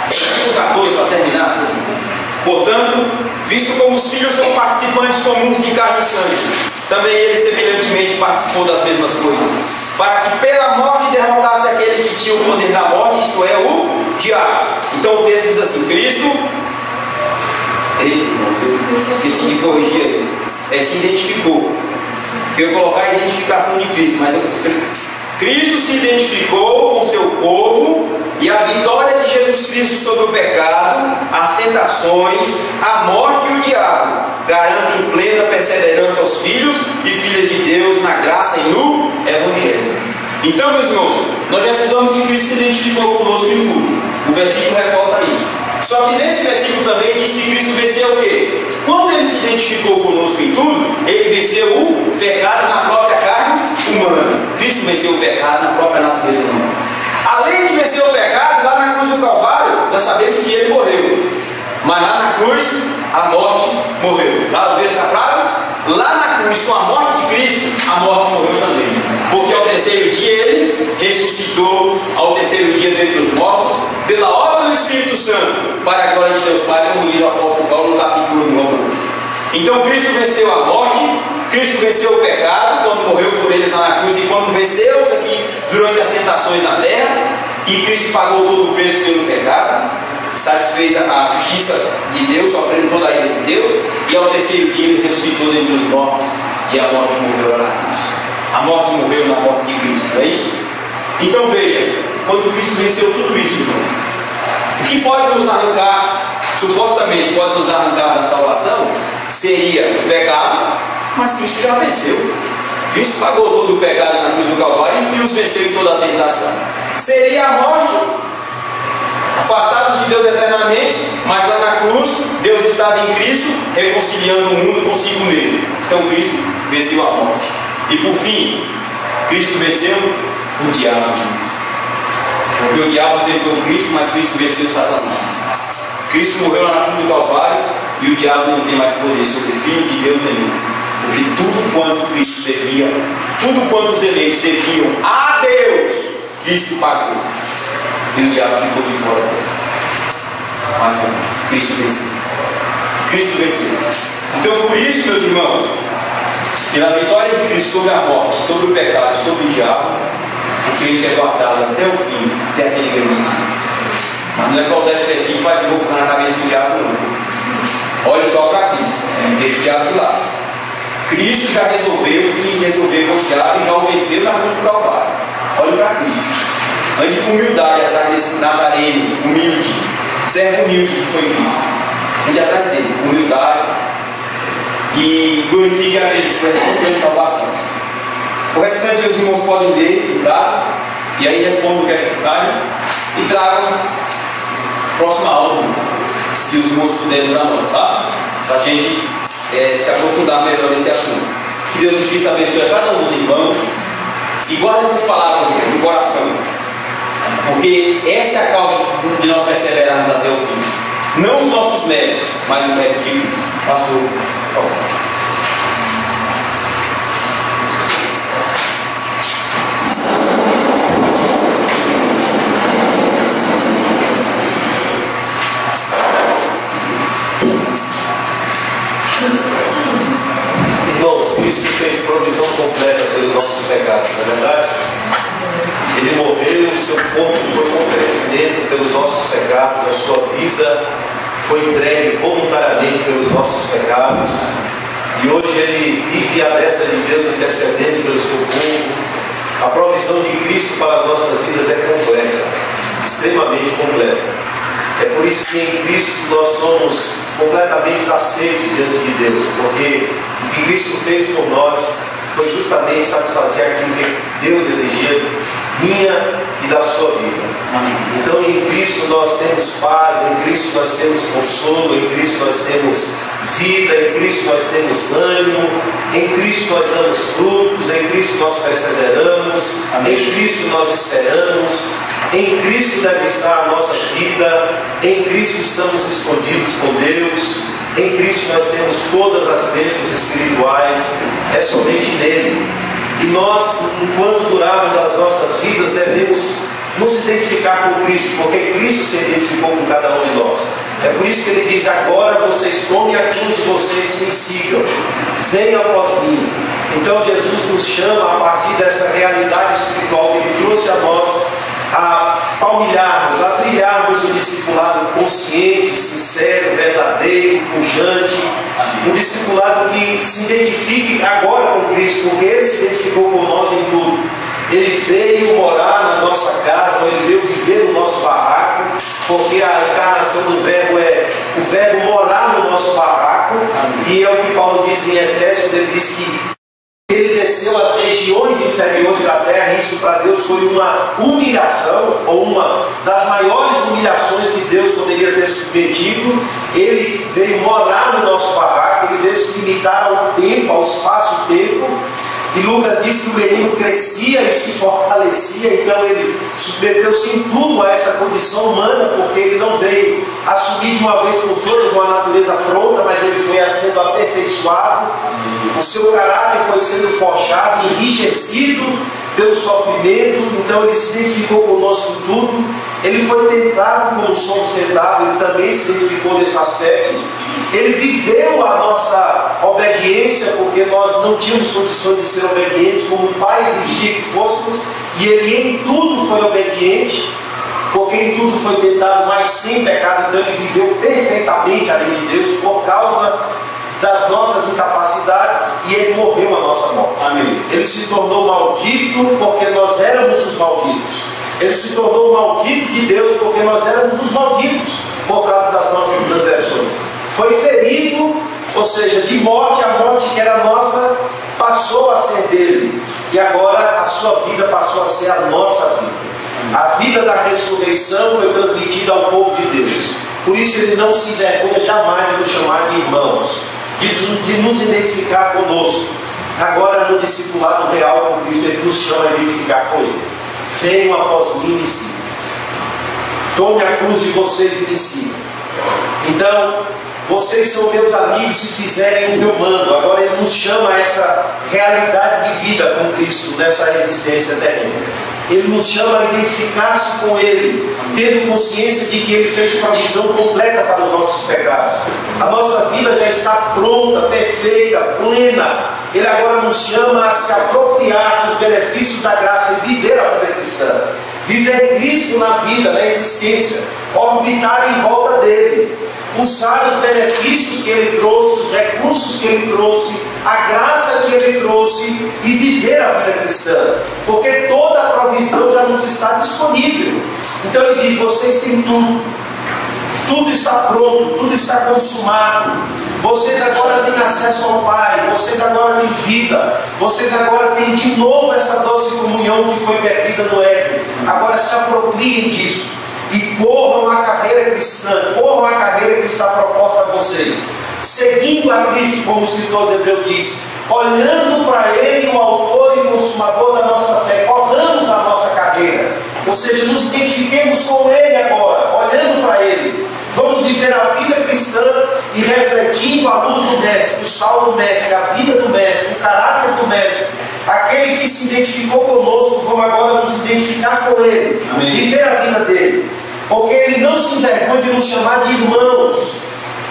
versículo 14 para terminar, diz assim: portanto, visto como os filhos são participantes comuns de carne e sangue, também ele semelhantemente participou das mesmas coisas, para que pela morte derrotasse aquele que tinha o poder da morte, isto é, o diabo. Então o texto diz assim: Cristo, esqueci de corrigir aí, se identificou. Eu ia colocar a identificação de Cristo, mas eu escrevi. Cristo se identificou com seu povo, e a vitória de Jesus Cristo sobre o pecado, as tentações, a morte e o diabo garantem plena perseverança aos filhos e filhas de Deus na graça e no Evangelho. Então, meus irmãos, nós já estudamos que Cristo se identificou conosco em tudo. O versículo reforça isso. Só que nesse versículo também diz que Cristo venceu o quê? Quando Ele se identificou conosco em tudo, Ele venceu o pecado na própria carne humana. Cristo Cristo venceu o pecado na própria natureza humana. Além de vencer o pecado, lá na cruz do Calvário, nós sabemos que ele morreu. Mas lá na cruz, a morte morreu. Já ouviu essa frase? Lá na cruz, com a morte de Cristo, a morte morreu também. Porque ao terceiro dia ele ressuscitou, ao terceiro dia dentre os mortos, pela obra do Espírito Santo, para a glória de Deus Pai, como diz o apóstolo Paulo no capítulo 1 Romanos. Então Cristo venceu a morte, Cristo venceu o pecado quando morreu por eles lá na cruz, e quando venceu os aqui durante as tentações na terra, e Cristo pagou todo o preço pelo pecado, satisfez a justiça de Deus, sofrendo toda a ira de Deus, e ao terceiro dia ele ressuscitou dentre os mortos, e a morte morreu lá na cruz. A morte morreu na morte de Cristo, não é isso? Então veja, quando Cristo venceu tudo isso, irmãos, o que pode nos arrancar, supostamente pode nos arrancar da salvação, seria o pecado, mas Cristo já venceu. Cristo pagou todo o pecado na cruz do Calvário e os venceu em toda a tentação. Seria a morte, afastados de Deus eternamente, mas lá na cruz, Deus estava em Cristo, reconciliando o mundo consigo mesmo. Então Cristo venceu a morte. E por fim, Cristo venceu o diabo. Porque o diabo tentou Cristo, mas Cristo venceu Satanás. Cristo morreu lá na cruz do Calvário e o diabo não tem mais poder sobre o Filho de Deus nenhum. Porque tudo quanto Cristo devia, tudo quanto os eleitos deviam a Deus, Cristo pagou. E o diabo ficou de fora dessa. Mais uma vez, Cristo venceu. Cristo venceu. Então por isso, meus irmãos, pela vitória de Cristo sobre a morte, sobre o pecado, sobre o diabo, o crente é guardado até o fim, até aquele grande dia. Mas não é para usar esse versículo para dizer, vou pisar na cabeça do diabo, não. Olha só para Cristo, deixa o diabo de lado. Cristo já resolveu o que tinha que resolver com o diabo e já o venceu na cruz do Calvário. Olhe para Cristo. Ande com humildade atrás desse Nazareno, humilde, servo humilde que foi Cristo. Ande atrás dele, com humildade, e glorifique a Deus por essa grande salvação. O restante os irmãos podem ler em casa, e aí respondam o que é necessário e tragam a próxima aula, se os irmãos puderem para nós, tá? Para a gente se aprofundar melhor nesse assunto. Que Deus em Cristo abençoe a cada um dos irmãos e guarde essas palavras no coração, porque essa é a causa de nós perseverarmos até o fim. Não os nossos méritos, mas o mérito de Cristo. Pastor, por favor. Irmãos, Cristo fez provisão completa pelos nossos pecados, não é verdade? Ele morreu, o seu corpo foi um oferecimento pelos nossos pecados, a sua vida foi entregue voluntariamente pelos nossos pecados, e hoje ele vive à destra de Deus intercedendo pelo seu povo. A provisão de Cristo para as nossas vidas é completa, extremamente completa. É por isso que em Cristo nós somos completamente aceitos diante de Deus, porque o que Cristo fez por nós foi justamente satisfazer aquilo que Deus exigia minha e da sua vida. Então em Cristo nós temos paz, em Cristo nós temos consolo, em Cristo nós temos vida, em Cristo nós temos ânimo, em Cristo nós damos frutos, em Cristo nós perseveramos, em Cristo nós esperamos, em Cristo deve estar a nossa vida, em Cristo estamos escondidos com Deus, em Cristo nós temos todas as bênçãos espirituais, é somente nele. E nós, enquanto durarmos as nossas vidas, devemos nos identificar com Cristo, porque Cristo se identificou com cada um de nós. É por isso que ele diz: agora vocês tomem a cruz de vocês e me sigam, venham após mim. Então Jesus nos chama, a partir dessa realidade espiritual que ele trouxe a nós, a palmilharmos, a trilharmos o discipulado consciente, sincero, verdadeiro, pujante, um discipulado que se identifique agora com Cristo, porque ele se identificou com nós em tudo. Ele veio morar na nossa casa, ele veio viver no nosso barraco, porque a encarnação do verbo é o verbo morar no nosso barraco, e é o que Paulo diz em Efésios, ele diz que ele desceu às regiões inferiores da terra, e isso para Deus foi uma humilhação, ou uma das maiores humilhações que Deus poderia ter submetido. Ele veio morar no nosso barraco, ele veio se limitar ao tempo, ao espaço-tempo, e Lucas diz que o menino crescia e se fortalecia, então ele submeteu-se em tudo a essa condição humana, porque ele não veio assumir de uma vez por todas uma natureza pronta, mas ele foi sendo aperfeiçoado, o seu caráter foi sendo forjado, enrijecido pelo sofrimento, então ele se identificou conosco em tudo. Ele foi tentado como somos tentados, ele também se identificou nesse aspecto. Ele viveu a nossa obediência, porque nós não tínhamos condições de ser obedientes, como o Pai exigia que fôssemos, e ele em tudo foi obediente, porque em tudo foi tentado, mas sem pecado. Então ele viveu perfeitamente a lei de Deus por causa das nossas incapacidades, e ele morreu a nossa morte. Amém. Ele se tornou maldito porque nós éramos os malditos. Ele se tornou maldito de Deus porque nós éramos os malditos por causa das nossas transgressões. Foi ferido, ou seja, de morte, a morte que era nossa passou a ser dele, e agora a sua vida passou a ser a nossa vida. A vida da ressurreição foi transmitida ao povo de Deus. Por isso ele não se envergonha jamais de nos chamar de irmãos, de nos identificar conosco. Agora no discipulado real com Cristo, ele nos chama a identificar com ele. Venham após mim e sigam. Tome a cruz de vocês e me sigam. Então, vocês são meus amigos se fizerem o meu mando. Agora ele nos chama a essa realidade de vida com Cristo nessa existência terrena. Ele nos chama a identificar-se com Ele, tendo consciência de que Ele fez provisão completa para os nossos pecados. A nossa vida já está pronta, perfeita, plena. Ele agora nos chama a se apropriar dos benefícios da graça e viver a vida cristã. Viver Cristo na vida, na existência, orbitar em volta dele, usar os benefícios que ele trouxe, os recursos que ele trouxe, a graça que ele trouxe e viver a vida cristã, porque toda a provisão já nos está disponível. Então ele diz: vocês têm tudo, tudo está pronto, tudo está consumado. Vocês agora têm acesso ao Pai, vocês agora têm vida, vocês agora têm de novo essa doce comunhão que foi perdida no Éden. Agora se apropriem disso e corram a carreira cristã, corram a carreira que está proposta a vocês, seguindo a Cristo, como o escritor Hebreu diz, olhando para Ele, o autor e consumador da nossa fé. Corramos a nossa carreira, ou seja, nos identifiquemos com Ele agora, olhando para Ele. Vamos viver a vida cristã e refletindo a luz do Mestre, o sal do Mestre, a vida do Mestre, o caráter do Mestre. Aquele que se identificou conosco, vamos agora nos identificar com Ele. Amém. Viver a vida dele, porque Ele não se envergonha de nos chamar de irmãos,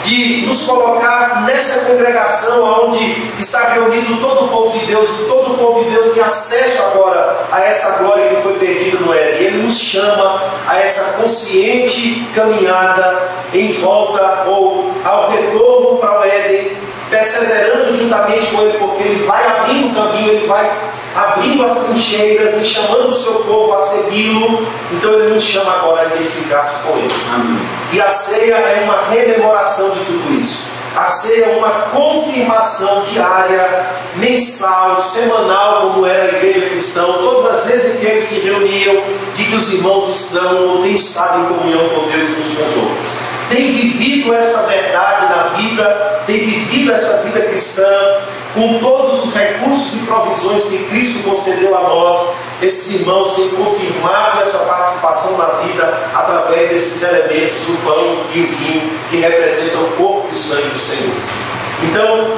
de nos colocar nessa congregação onde está reunido todo o povo de Deus, e todo o povo de Deus tem acesso agora a essa glória que foi perdida no Éden. Ele nos chama a essa consciente caminhada em volta ou ao retorno para o Éden, perseverando juntamente com Ele, porque Ele vai abrindo o caminho, Ele vai abrindo as trincheiras e chamando o seu povo a segui-lo. Então Ele nos chama agora a identificar-se com Ele. Amém. E a ceia é uma rememoração de tudo isso. A ceia é uma confirmação diária, mensal, semanal, como era a igreja cristã, todas as vezes em que eles se reuniam, de que os irmãos estão ou têm estado em comunhão com Deus uns com os outros. Tem vivido essa verdade na vida, tem vivido essa vida cristã, com todos os recursos e provisões que Cristo concedeu a nós. Esses irmãos têm confirmado essa participação na vida através desses elementos, o pão e o vinho, que representam o corpo e o sangue do Senhor. Então,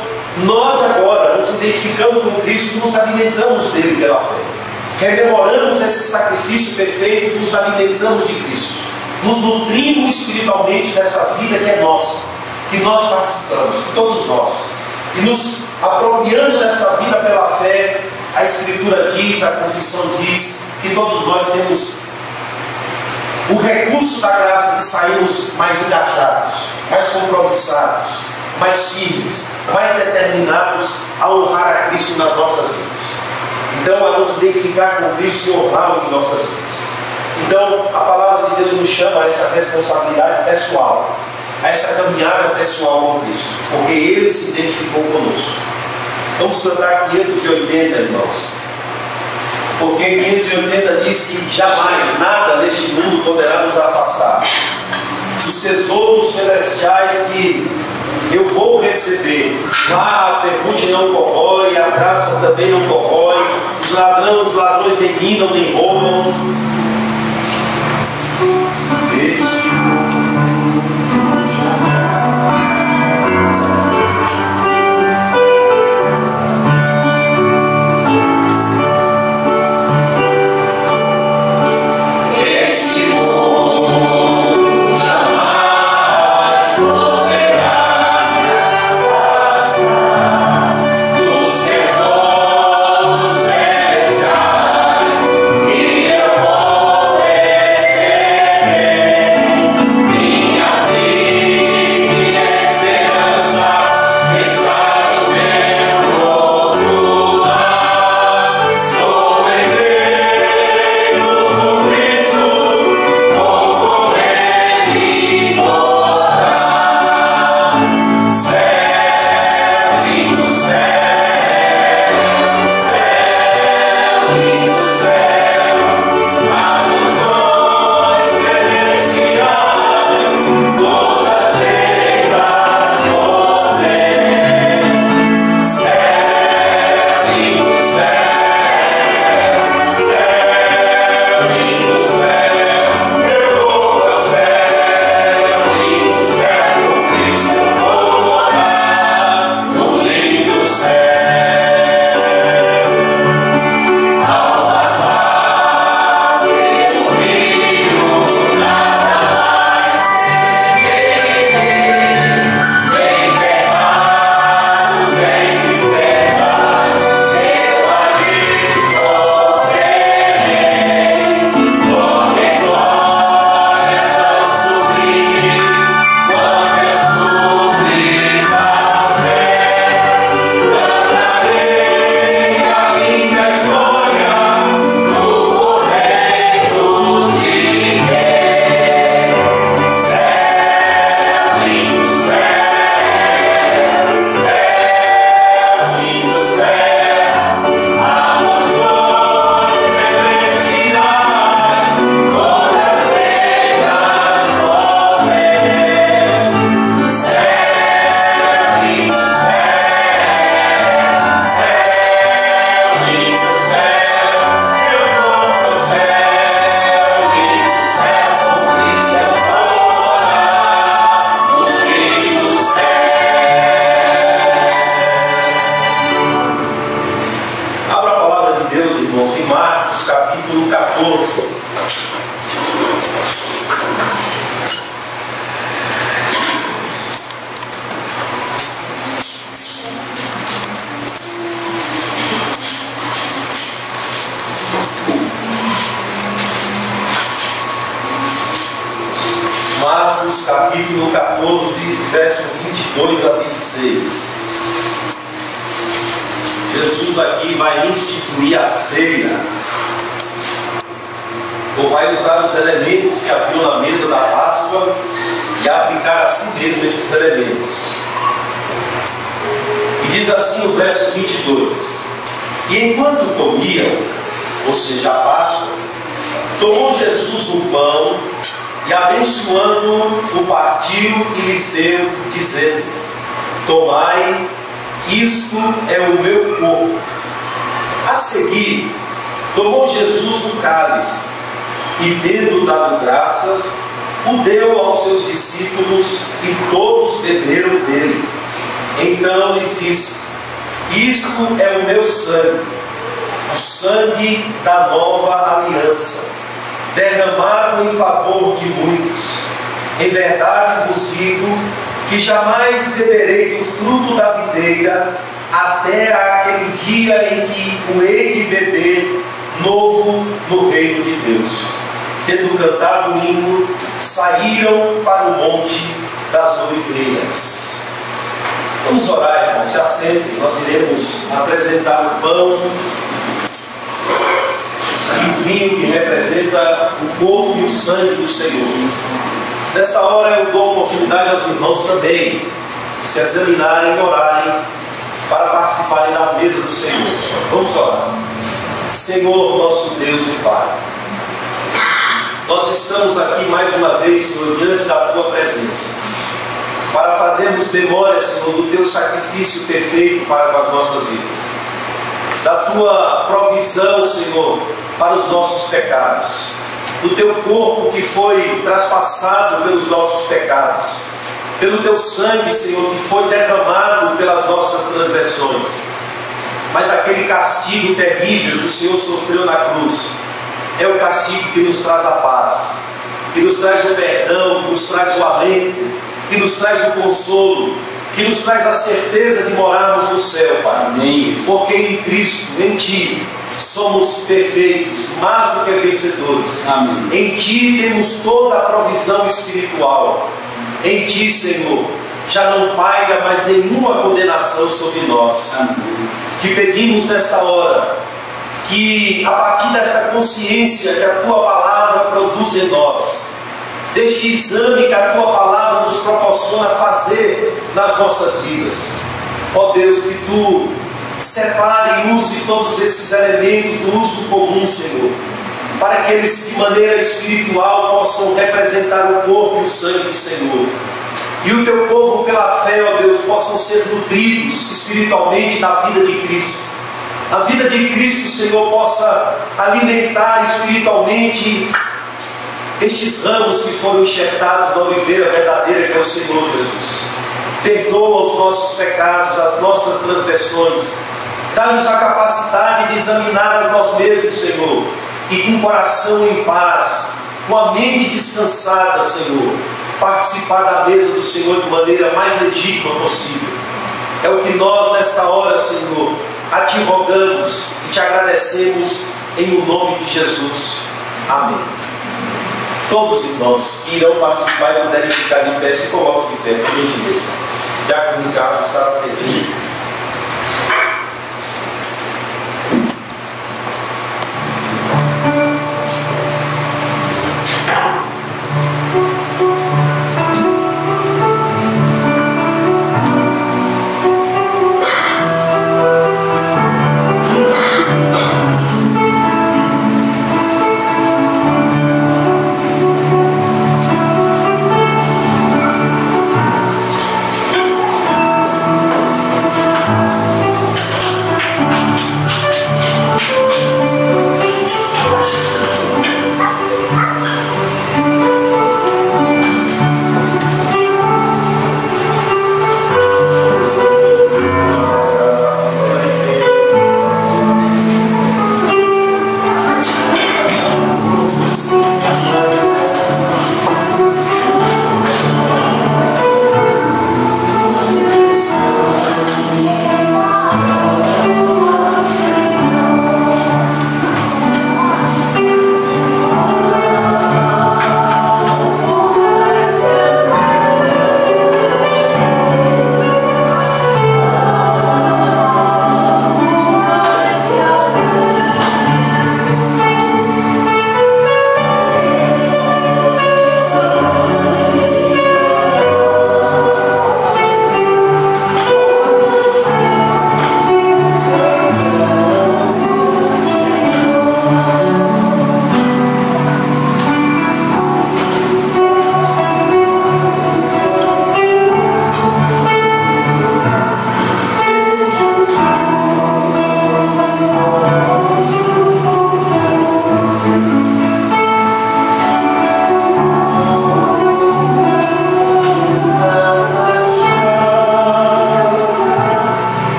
nós agora, nos identificando com Cristo, nos alimentamos dele pela fé. Rememoramos esse sacrifício perfeito, nos alimentamos de Cristo. Nos nutrimos espiritualmente dessa vida que é nossa, que nós participamos, que todos nós. E nos apropriando dessa vida pela fé, a Escritura diz, a confissão diz, que todos nós temos o recurso da graça de sairmos mais engajados, mais compromissados, mais firmes, mais determinados a honrar a Cristo nas nossas vidas. Então, a nos identificar com Cristo e honrá-lo em nossas vidas. Então, a palavra de Deus nos chama a essa responsabilidade pessoal, a essa caminhada pessoal com Cristo, porque Ele se identificou conosco. Vamos cantar 580, irmãos, porque 580 diz que jamais nada neste mundo poderá nos afastar dos tesouros celestiais que eu vou receber. Lá a ferrugem não corrói, a graça também não corrói, os ladrões nem minam nem roubam. Marcos capítulo 14, verso 22 a 26. Jesus aqui vai instituir a ceia, ou vai usar os elementos que haviam na mesa da Páscoa e aplicar a si mesmo esses elementos. E diz assim o verso 22: E enquanto comiam, ou seja, a Páscoa, tomou Jesus o pão e, abençoando, o partiu e lhes deu, dizendo: Tomai, isto é o meu corpo. A seguir, tomou Jesus o cálice e, tendo dado graças, o deu aos seus discípulos e todos beberam dele. Então lhes disse: Isto é o meu sangue, o sangue da nova aliança, derramado em favor de muitos. Em verdade vos digo que jamais beberei do fruto da videira até aquele dia em que o hei de beber novo no reino de Deus. Tendo cantado o hino, saíram para o monte das oliveiras. Vamos orar, irmãos, se assentem. Nós iremos apresentar o pão e o vinho que representa o corpo e o sangue do Senhor. Nesta hora eu dou oportunidade aos irmãos também de se examinarem e orarem para participarem da mesa do Senhor. Vamos orar. Senhor, nosso Deus e Pai, nós estamos aqui mais uma vez, Senhor, diante da Tua presença, para fazermos memória, Senhor, do Teu sacrifício perfeito para com as nossas vidas. da tua provisão, Senhor, para os nossos pecados, do teu corpo que foi traspassado pelos nossos pecados, pelo teu sangue, Senhor, que foi derramado pelas nossas transgressões. Mas aquele castigo terrível que o Senhor sofreu na cruz é o castigo que nos traz a paz, que nos traz o perdão, que nos traz o alento, que nos traz o consolo, que nos traz a certeza de morarmos no céu, Pai. Amém. Porque em Cristo, em Ti, somos perfeitos, mais do que vencedores. Amém. Em Ti temos toda a provisão espiritual. Em Ti, Senhor, já não paira mais nenhuma condenação sobre nós. Amém. Te pedimos nesta hora que, a partir desta consciência que a Tua Palavra produz em nós, deste exame que a Tua Palavra nos proporciona fazer nas nossas vidas, ó Deus, que Tu separe e use todos esses elementos do uso comum, Senhor, para que eles de maneira espiritual possam representar o corpo e o sangue do Senhor, e o Teu povo pela fé, ó Deus, possam ser nutridos espiritualmente na vida de Cristo. A vida de Cristo, Senhor, possa alimentar espiritualmente estes ramos que foram enxertados na oliveira verdadeira, que é o Senhor Jesus. Perdoa os nossos pecados, as nossas transgressões. Dá-nos a capacidade de examinar a nós mesmos, Senhor, e com o coração em paz, com a mente descansada, Senhor, participar da mesa do Senhor de maneira mais legítima possível. É o que nós, nesta hora, Senhor, a Ti rogamos e Te agradecemos em o nome de Jesus. Amém. Todos os irmãos que irão participar e puderem ficar de pé, se coloquem de pé, por gentileza. Já que o Carlos está servindo.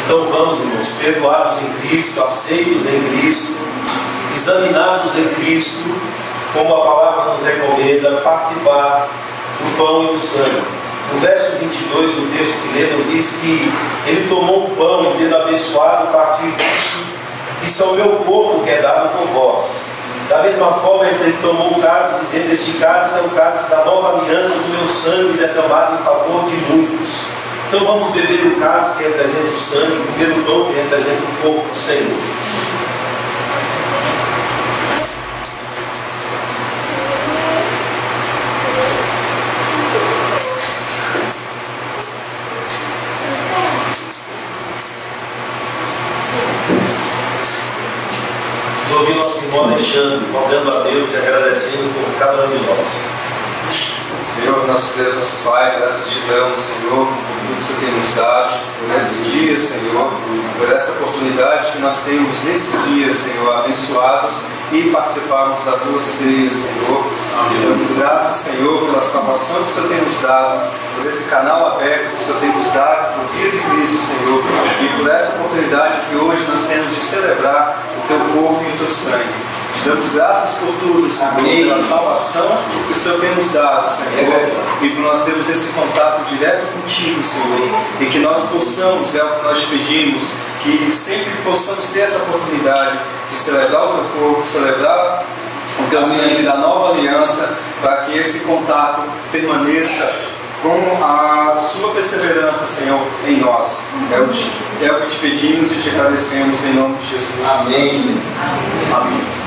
Então vamos, irmãos, perdoados em Cristo, aceitos em Cristo, examinados em Cristo, como a palavra nos recomenda, participar do pão e do sangue. No verso 22 do texto que lemos, diz que ele tomou o pão e, tendo abençoado, partiu e disse: "Isso é o meu corpo que é dado por vós." Da mesma forma, ele tomou o cálice, dizendo: "Este cálice é o cálice da nova aliança do meu sangue derramado em favor de muitos." Então vamos beber o cálice que representa o sangue, e comer o pão que representa o corpo do Senhor. desejando, rogando a Deus e agradecendo por cada um de nós. Senhor, nosso Deus, nosso Pai, graças te damos, Senhor, por tudo que o Senhor tem nos dado, por esse dia, Senhor, por essa oportunidade que nós temos nesse dia, Senhor, abençoados e participarmos da tua ceia, Senhor. Te damos graças, Senhor, pela salvação que o Senhor tem nos dado, por esse canal aberto que o Senhor tem nos dado, por via de Cristo, Senhor, e por essa oportunidade que hoje nós temos de celebrar o teu corpo e o teu sangue. Te damos graças por tudo, Senhor, pela salvação que o Senhor tem nos dado, Senhor, e por nós termos esse contato direto contigo, Senhor, e que nós possamos, é o que nós te pedimos, que sempre possamos ter essa oportunidade de celebrar o teu corpo, celebrar o teu sangue da nova aliança, para que esse contato permaneça com a sua perseverança, Senhor, em nós. É o que te pedimos e te agradecemos em nome de Jesus. Amém. Amém.